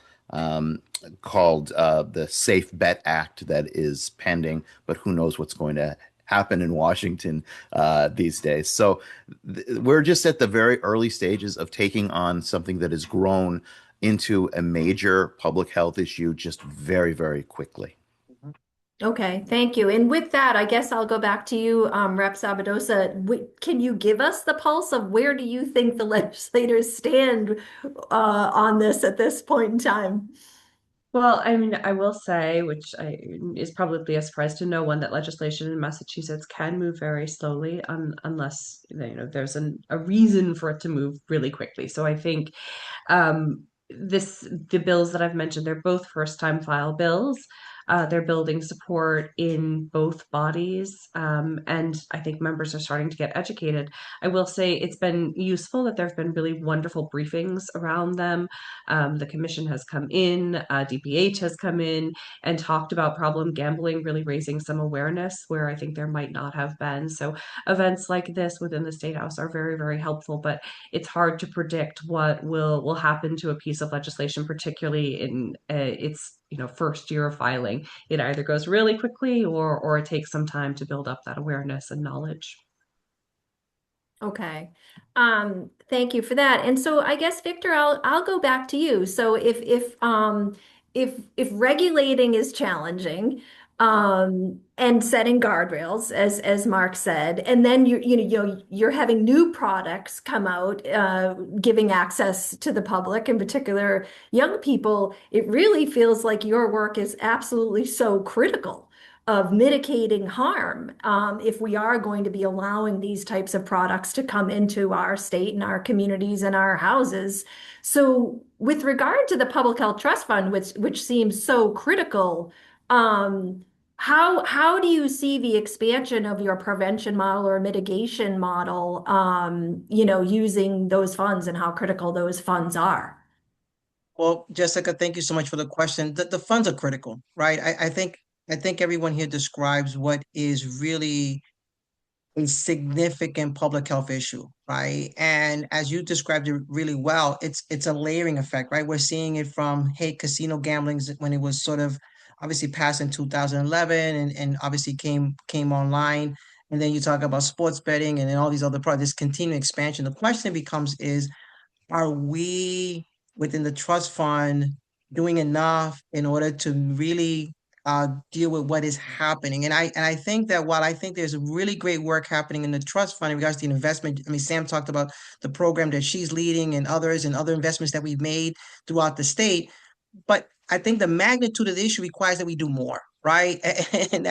called the Safe Bet Act that is pending, but who knows what's going to happen in Washington these days. So we're just at the very early stages of taking on something that has grown into a major public health issue just very, very quickly. Okay, thank you. And with that, I guess I'll go back to you, Rep. Sabadosa. Can you give us the pulse of where do you think the legislators stand on this at this point in time? Well, I mean, I will say, is probably a surprise to no one, that legislation in Massachusetts can move very slowly unless there's a reason for it to move really quickly. So I think the bills that I've mentioned, they're both first time file bills. They're building support in both bodies, and I think members are starting to get educated. I will say it's been useful that there have been really wonderful briefings around them. The commission has come in, DPH has come in and talked about problem gambling, really raising some awareness where I think there might not have been. So events like this within the State House are very, very helpful, but it's hard to predict what will happen to a piece of legislation, particularly in its first year of filing. It either goes really quickly or it takes some time to build up that awareness and knowledge. Okay. Thank you for that. And so I guess Victor, I'll go back to you. So if regulating is challenging, and setting guardrails, as Mark said, and then you're having new products come out, giving access to the public, in particular young people, it really feels like your work is absolutely so critical of mitigating harm, if we are going to be allowing these types of products to come into our state and our communities and our houses. So with regard to the Public Health Trust Fund, which seems so critical, how do you see the expansion of your prevention model or mitigation model, using those funds and how critical those funds are? Well, Jessica, thank you so much for the question. The funds are critical, right? I think everyone here describes what is really a significant public health issue, right? And as you described it really well, it's a layering effect, right? We're seeing it from, hey, casino gambling, when it was sort of obviously passed in 2011 and obviously came online. And then you talk about sports betting and then all these other products, this continuing expansion. The question becomes is, are we within the trust fund doing enough in order to really deal with what is happening? And I think that while I think there's really great work happening in the trust fund in regards to the investment, I mean, Sam talked about the program that she's leading and others and other investments that we've made throughout the state. But I think the magnitude of the issue requires that we do more, right? And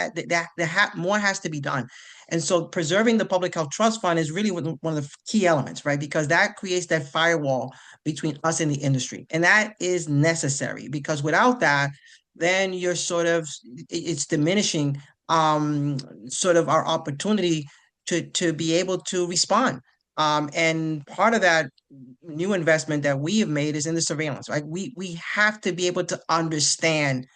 more has to be done. And so preserving the public health trust fund is really one of the key elements, right? Because that creates that firewall between us and the industry. And that is necessary because without that, then you're it's diminishing sort of our opportunity to be able to respond. And part of that new investment that we have made is in the surveillance, right? We have to be able to understand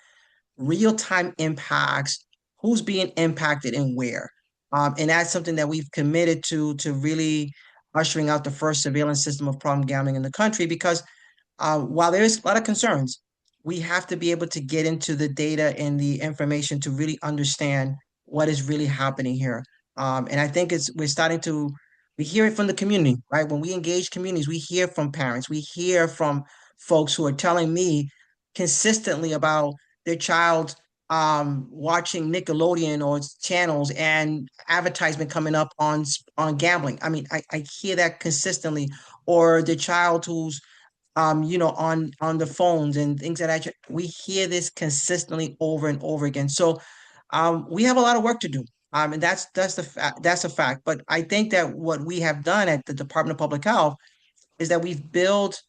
real-time impacts, who's being impacted and where. And that's something that we've committed to really ushering out the first surveillance system of problem gambling in the country, because while there is a lot of concerns, we have to be able to get into the data and the information to really understand what is really happening here. And I think we're starting to We hear it from the community, right? When we engage communities, we hear from parents, we hear from folks who are telling me consistently about their child watching Nickelodeon or channels and advertisement coming up on gambling. I mean, I hear that consistently. Or the child who's on the phones and things of that. We hear this consistently over and over again. So we have a lot of work to do. And that's a fact. But I think that what we have done at the Department of Public Health is that we've built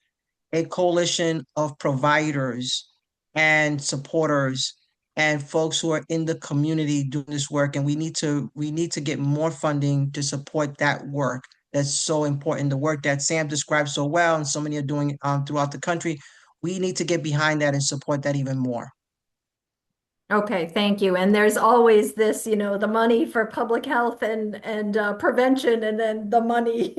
a coalition of providers and supporters and folks who are in the community doing this work. And we need to get more funding to support that work. That's so important. The work that Sam described so well, and so many are doing throughout the country. We need to get behind that and support that even more. Okay, thank you. And there's always this, the money for public health and prevention, and then the money,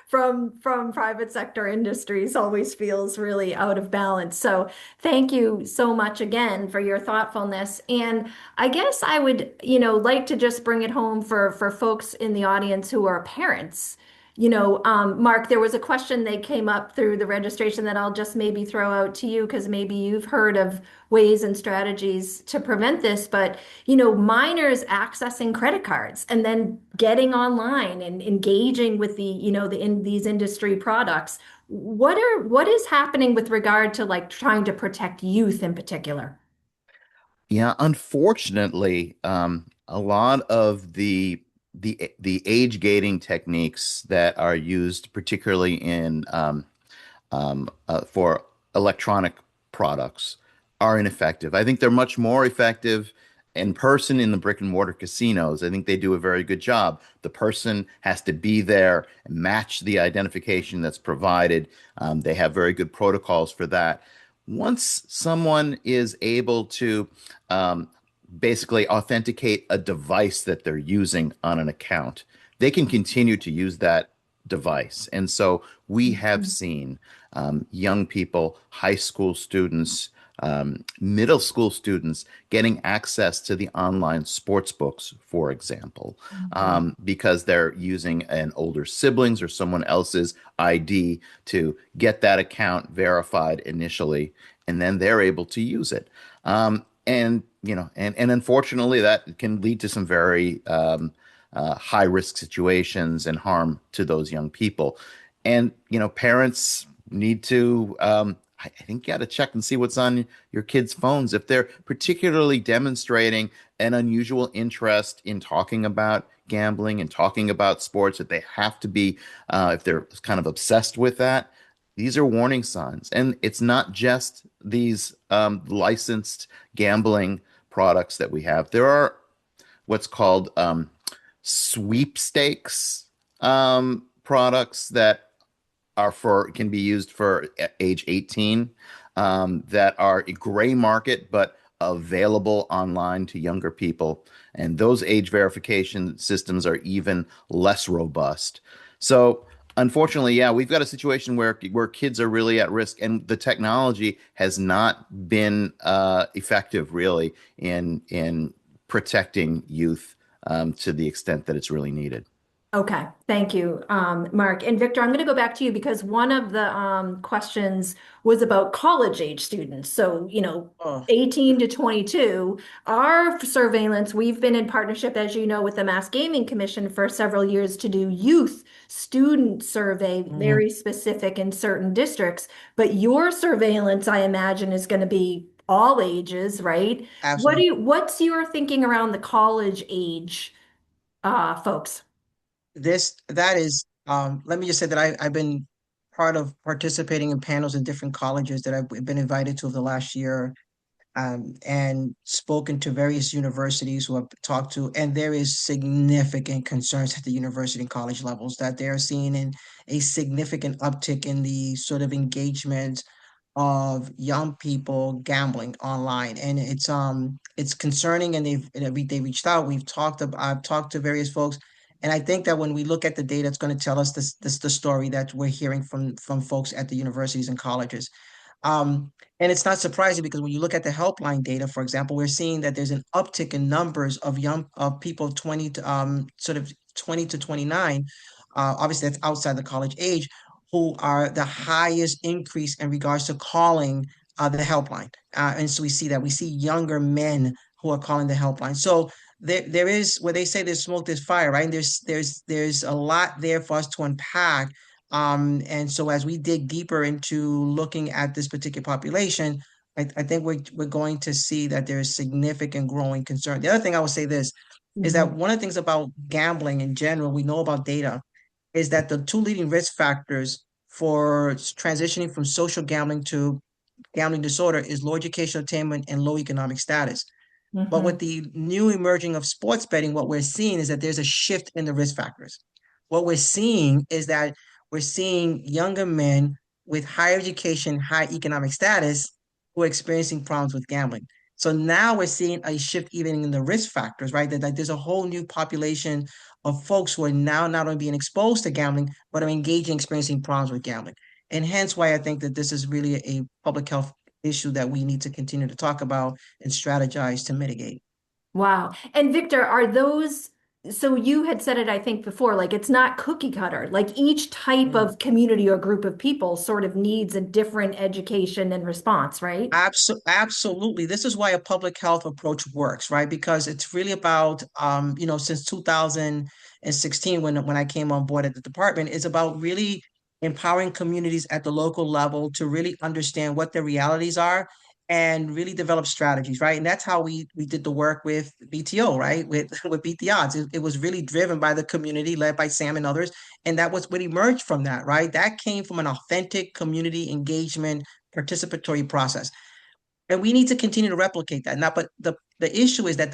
from private sector industries always feels really out of balance. So thank you so much again for your thoughtfulness. And I guess I would, like to just bring it home for folks in the audience who are parents. Mark, there was a question that came up through the registration that I'll just maybe throw out to you because maybe you've heard of ways and strategies to prevent this. But, minors accessing credit cards and then getting online and engaging with in these industry products. What is happening with regard to like trying to protect youth in particular? Yeah, unfortunately, a lot of the age gating techniques that are used, particularly in for electronic products, are ineffective. I think they're much more effective in person in the brick and mortar casinos. I think they do a very good job. The person has to be there and match the identification that's provided. They have very good protocols for that. Once someone is able to basically authenticate a device that they're using on an account, they can continue to use that device. And so we have seen young people, high school students, middle school students getting access to the online sports books, for example, because they're using an older sibling's or someone else's ID to get that account verified initially, and then they're able to use it. And unfortunately, that can lead to some very high risk situations and harm to those young people. And parents need to, I think, you got to check and see what's on your kids' phones. If they're particularly demonstrating an unusual interest in talking about gambling and talking about sports, that they have to be, if they're kind of obsessed with that, these are warning signs. And it's not just these licensed gambling products that we have. There are what's called sweepstakes products that can be used for age 18, that are a gray market but available online to younger people. And those age verification systems are even less robust. So unfortunately, yeah, we've got a situation where kids are really at risk, and the technology has not been effective really in protecting youth to the extent that it's really needed. Okay, thank you, Mark. And Victor, I'm going to go back to you because one of the questions was about college age students. So, Oh, 18 to 22, our surveillance, we've been in partnership, as you know, with the Mass Gaming Commission for several years to do youth student survey, mhm, very specific in certain districts. But your surveillance, I imagine, is going to be all ages, right? absolutely. What's your thinking around the college age folks? That is, let me just say that I've been part of participating in panels in different colleges that I've been invited to over the last year, and spoken to various universities who I've talked to, and there is significant concerns at the university and college levels that they're seeing in a significant uptick in the sort of engagement of young people gambling online, and it's concerning. And they reached out. I've talked to various folks, and I think that when we look at the data, it's going to tell us this the story that we're hearing from folks at the universities and colleges. And it's not surprising because when you look at the helpline data, for example, we're seeing that there's an uptick in numbers of people 20 to 29 obviously that's outside the college age, who are the highest increase in regards to calling the helpline. And so we see younger men who are calling the helpline. So there is where they say there's smoke, there's fire, right? And there's a lot there for us to unpack. And so as we dig deeper into looking at this particular population, I think we're going to see that there is significant growing concern. The other thing I would say this is that Mhm. one of the things about gambling in general, we know about data, is that the two leading risk factors for transitioning from social gambling to gambling disorder is low educational attainment and low economic status. But with Mhm. the new emerging of sports betting, what we're seeing is that there's a shift in the risk factors. What we're seeing is that we're seeing younger men with higher education, high economic status who are experiencing problems with gambling. So now we're seeing a shift even in the risk factors, right? That there's a whole new population of folks who are now not only being exposed to gambling, but are engaging, experiencing problems with gambling. And hence why I think that this is really a public health issue that we need to continue to talk about and strategize to mitigate. Wow. And Victor, are those, so you had said it, I think before, like it's not cookie cutter. Like each type Mm. of community or group of people sort of needs a different education and response, right? Absolutely. This is why a public health approach works, right? Because it's really about, since 2016, when I came on board at the department, it's about really empowering communities at the local level to really understand what their realities are and really develop strategies, right? And that's how we did the work with BTO, right? With with Beat the Odds. It was really driven by the community, led by Sam and others. And that was what emerged from that, right? That came from an authentic community engagement participatory process. And we need to continue to replicate that. Now, but the issue is that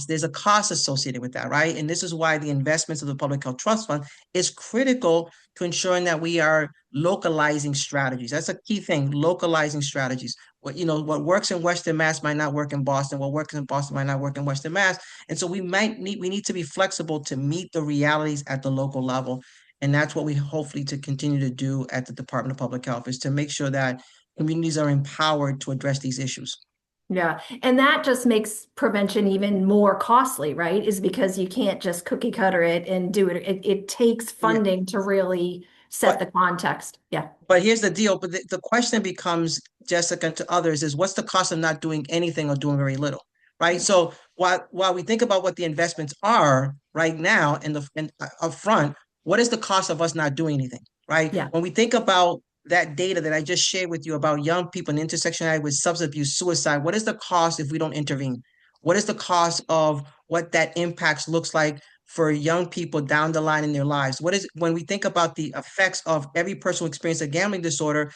there's a cost associated with that, right? And this is why the investments of the Public Health Trust Fund is critical to ensuring that we are localizing strategies. That's a key thing, localizing strategies. What works in Western Mass might not work in Boston. What works in Boston might not work in Western Mass. And so we need to be flexible to meet the realities at the local level. And that's what we hopefully to continue to do at the Department of Public Health is to make sure that communities are empowered to address these issues. Yeah. And that just makes prevention even more costly, right? Is because you can't just cookie cutter it and do it. It takes Yeah. funding to really set But the context. Yeah. but here's the deal. But the question becomes, Jessica, and to others, is what's the cost of not doing anything or doing very little, right? So while we think about what the investments are right now and upfront, what is the cost of us not doing anything, right? Yeah. When we think about that data that I just shared with you about young people and intersectionality with substance abuse, suicide, what is the cost if we don't intervene? What is the cost of what that impacts looks like for young people down the line in their lives? What is when we think about the effects of every person who experiences a gambling disorder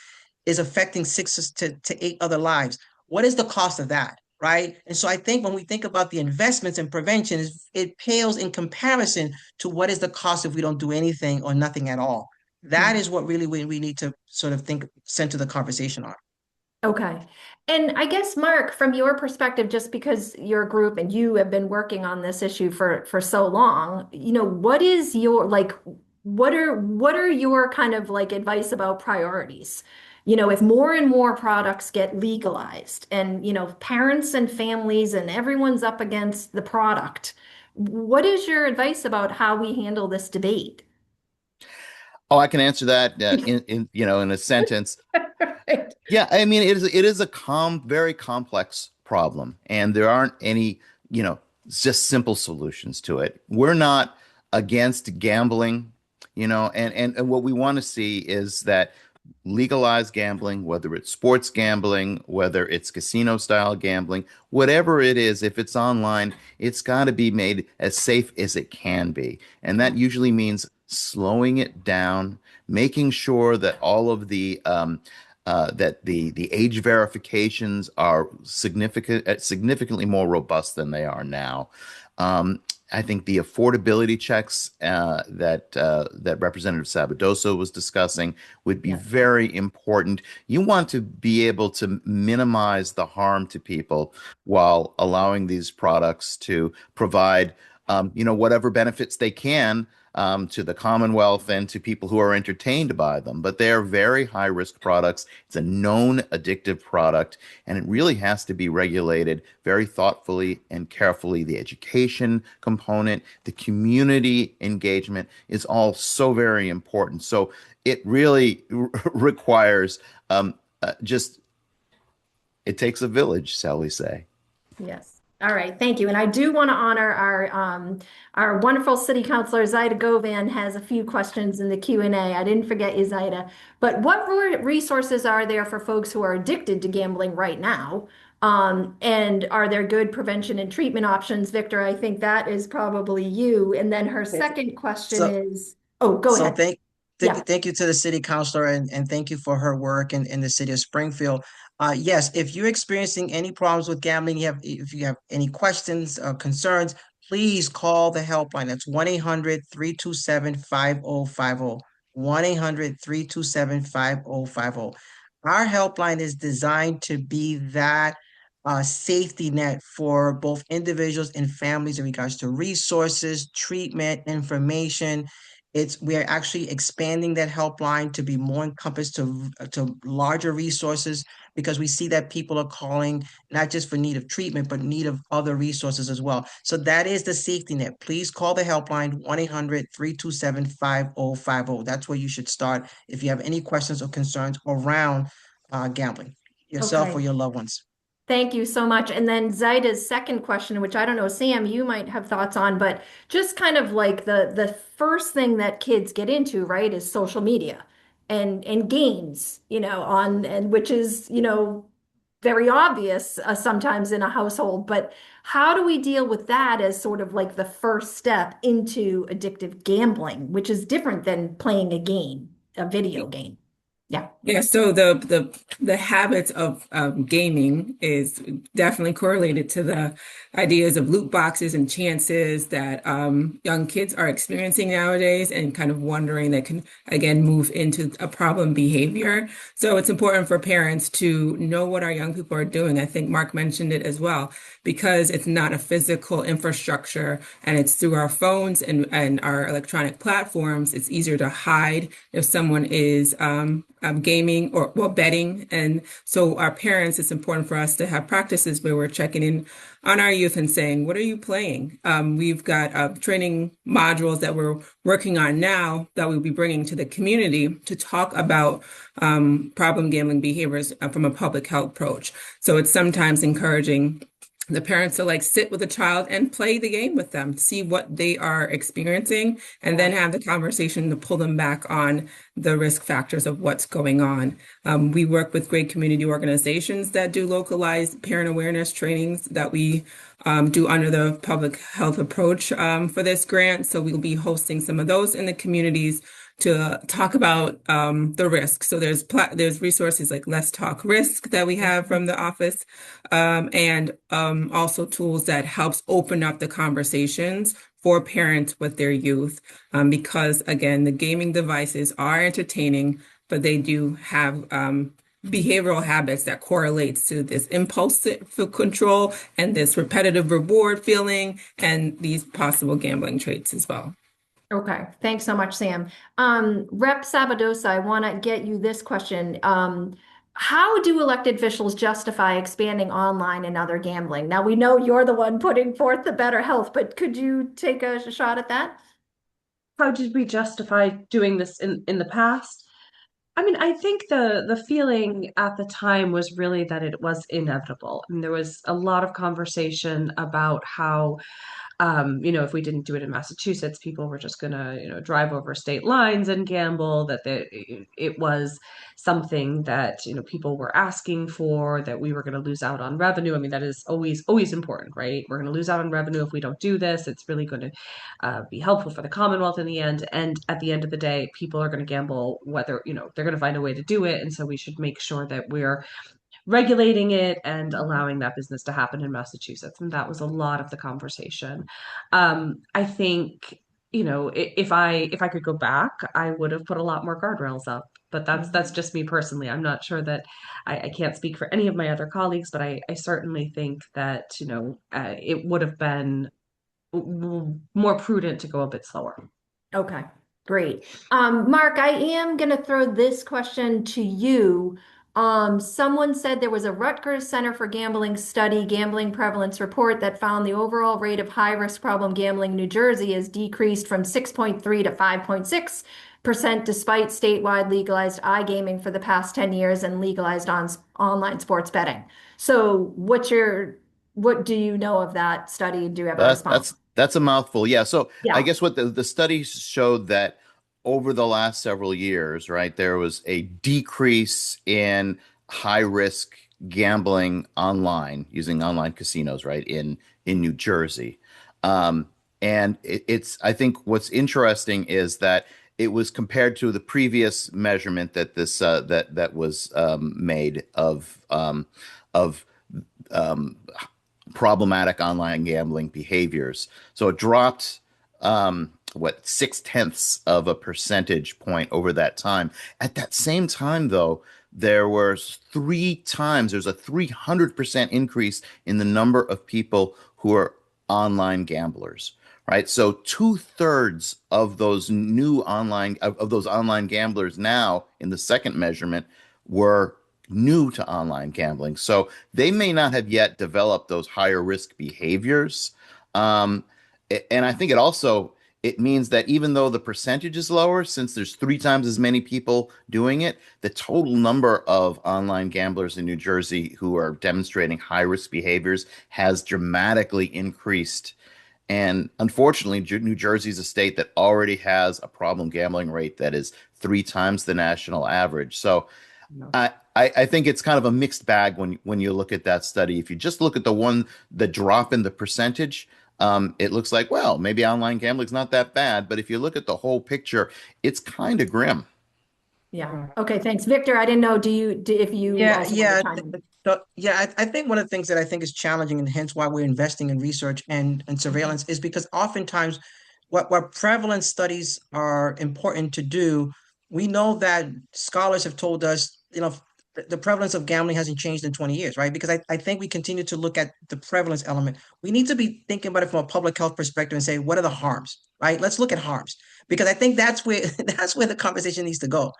is affecting six to eight other lives? What is the cost of that? Right. And so I think when we think about the investments in prevention, it pales in comparison to what is the cost if we don't do anything or nothing at all. That Yeah. is what really we need to sort of think center the conversation on. Okay. And I guess, Mark, from your perspective, just because your group and you have been working on this issue for so long, what is your like what are your kind of like advice about priorities? If more and more products get legalized and, parents and families and everyone's up against the product, what is your advice about how we handle this debate? Oh, I can answer that in a sentence. Right. Yeah, I mean it is a very complex problem, and there aren't any, just simple solutions to it. We're not against gambling, and what we want to see is that legalize gambling, whether it's sports gambling, whether it's casino style gambling, whatever it is, if it's online, it's got to be made as safe as it can be. And that usually means slowing it down, making sure that all of the that the age verifications are significantly more robust than they are now. I think the affordability checks that Representative Sabadosa was discussing would be Yeah. very important. You want to be able to minimize the harm to people while allowing these products to provide whatever benefits they can to the Commonwealth and to people who are entertained by them. But they are very high risk products. It's a known addictive product, and it really has to be regulated very thoughtfully and carefully. The education component, the community engagement is all so very important. So it really requires just, it takes a village, shall we say. Yes. All right. Thank you. And I do want to honor our wonderful city councilor, Zaida Govan, has a few questions in the Q&A. I didn't forget you, Zaida. But what resources are there for folks who are addicted to gambling right now? And are there good prevention and treatment options? Victor, I think that is probably you. And then her second question So, is, oh, go so ahead. thank Yeah. thank you to the city councilor and thank you for her work in the city of Springfield. Yes, if you're experiencing any problems with gambling, if you have any questions or concerns, please call the helpline. That's 1-800-327-5050. 1-800-327-5050. Our helpline is designed to be that safety net for both individuals and families in regards to resources, treatment, information. We are actually expanding that helpline to be more encompassed to larger resources because we see that people are calling not just for need of treatment, but need of other resources as well. So that is the safety net. Please call the helpline 1-800-327-5050. That's where you should start if you have any questions or concerns around gambling, yourself or Okay. your loved ones. Thank you so much. And then Zaida's second question, which I don't know, Sam, you might have thoughts on, but just kind of like the first thing that kids get into, right, is social media and games, and which is, very obvious sometimes in a household. But how do we deal with that as sort of like the first step into addictive gambling, which is different than playing a game, a video game? Yeah. Yeah, so the habits of gaming is definitely correlated to the ideas of loot boxes and chances that young kids are experiencing nowadays, and kind of wondering that can again move into a problem behavior. So it's important for parents to know what our young people are doing. I think Mark mentioned it as well, because it's not a physical infrastructure and it's through our phones and our electronic platforms. It's easier to hide if someone is gaming or betting. And so our parents, it's important for us to have practices where we're checking in on our youth and saying, what are you playing? We've got training modules that we're working on now that we'll be bringing to the community to talk about problem gambling behaviors from a public health approach. So it's sometimes encouraging the parents to like sit with a child and play the game with them, see what they are experiencing, and then have the conversation to pull them back on the risk factors of what's going on. We work with great community organizations that do localized parent awareness trainings that we do under the public health approach for this grant. So we'll be hosting some of those in the communities to talk about the risk. So there's resources like Let's Talk Risk that we have from the office, and also tools that helps open up the conversations for parents with their youth, because again, the gaming devices are entertaining, but they do have behavioral habits that correlates to this impulsive control and this repetitive reward feeling and these possible gambling traits as well. Okay, thanks so much, Sam. Rep Sabadosa, I want to get you this question. How do elected officials justify expanding online and other gambling? Now, we know you're the one putting forth the better health, but could you take a shot at that? How did we justify doing this in the past? I mean, I think the feeling at the time was really that it was inevitable. And there was a lot of conversation about how if we didn't do it in Massachusetts, people were just gonna, drive over state lines and gamble, that it was something that, people were asking for, that we were gonna lose out on revenue. I mean, that is always important, right? We're gonna lose out on revenue if we don't do this. It's really going to be helpful for the Commonwealth in the end. And at the end of the day, people are gonna gamble whether, they're gonna find a way to do it. And so we should make sure that we're regulating it and allowing that business to happen in Massachusetts. And that was a lot of the conversation. I think, if I could go back, I would have put a lot more guardrails up. But that's just me personally. I'm not sure that I can't speak for any of my other colleagues, but I certainly think that, it would have been more prudent to go a bit slower. Okay, great. Mark, I am going to throw this question to you. Someone said there was a Rutgers Center for Gambling study, gambling prevalence report that found the overall rate of high-risk problem gambling in New Jersey has decreased from 6.3 to 5.6% despite statewide legalized iGaming for the past 10 years and legalized online sports betting. So what do you know of that study? Do you have a response? That's a mouthful. Yeah. So I Yeah. guess what the studies showed that over the last several years, right, there was a decrease in high risk gambling online using online casinos, right, in New Jersey. Um, and it's I think what's interesting is that it was compared to the previous measurement that that was made of um, problematic online gambling behaviors. So it dropped what 0.6 of a percentage point over that time. At that same time, though, there's a 300% increase in the number of people who are online gamblers. Right. So 2/3 of those of those online gamblers now in the second measurement were new to online gambling. So they may not have yet developed those higher risk behaviors. Um, and I think it means that even though the percentage is lower, since there's 3 times as many people doing it, the total number of online gamblers in New Jersey who are demonstrating high risk behaviors has dramatically increased. And unfortunately, New Jersey is a state that already has a problem gambling rate that is 3 times the national average. So I think it's kind of a mixed bag when you look at that study. If you just look at the drop in the percentage, it looks like, well, maybe online gambling's not that bad. But if you look at the whole picture, it's kind of grim. Yeah. Okay, thanks. Victor, I didn't know, if you Yeah, also want to yeah, chime in? I think one of the things that I think is challenging, and hence why we're investing in research and surveillance, is because oftentimes what prevalence studies are important to do, we know that scholars have told us, the prevalence of gambling hasn't changed in 20 years, right? Because I think we continue to look at the prevalence element. We need to be thinking about it from a public health perspective and say, what are the harms, right? Let's look at harms, because I think that's where that's where the conversation needs to go.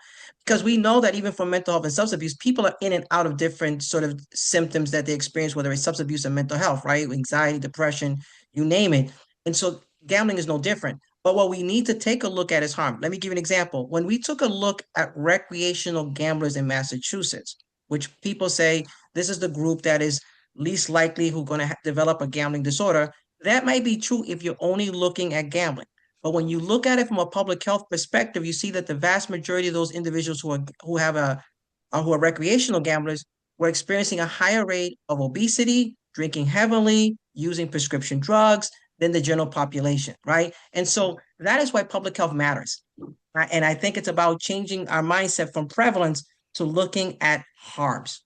Because we know that even for mental health and substance abuse, people are in and out of different sort of symptoms that they experience, whether it's substance abuse and mental health, right? Anxiety, depression, you name it. And so gambling is no different. But what we need to take a look at is harm. Let me give you an example. When we took a look at recreational gamblers in Massachusetts, which people say this is the group that is least likely who's going to develop a gambling disorder, that might be true if you're only looking at gambling. But when you look at it from a public health perspective, you see that the vast majority of those individuals who are recreational gamblers were experiencing a higher rate of obesity, drinking heavily, using prescription drugs than the general population, right? And so that is why public health matters. Right? And I think it's about changing our mindset from prevalence to looking at harms,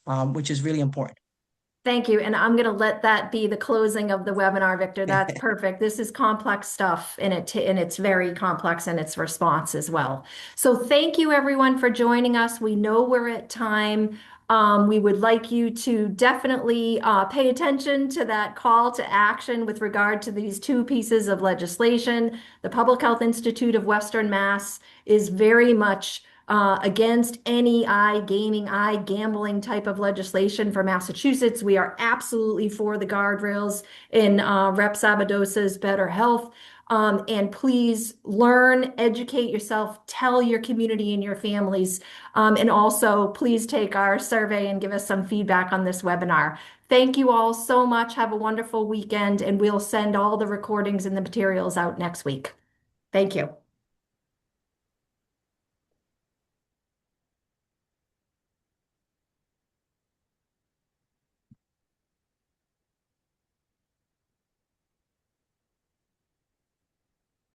which is really important. Thank you. And I'm going to let that be the closing of the webinar, Victor. That's perfect. This is complex stuff and it's very complex in its response as well. So thank you everyone for joining us. We know we're at time. We would like you to definitely pay attention to that call to action with regard to these 2 pieces of legislation. The Public Health Institute of Western Mass is very much against any iGaming type of legislation for Massachusetts. We are absolutely for the guardrails in Rep. Sabadosa's Better Health. And please learn, educate yourself, tell your community and your families. And also, please take our survey and give us some feedback on this webinar. Thank you all so much. Have a wonderful weekend, and we'll send all the recordings and the materials out next week. Thank you.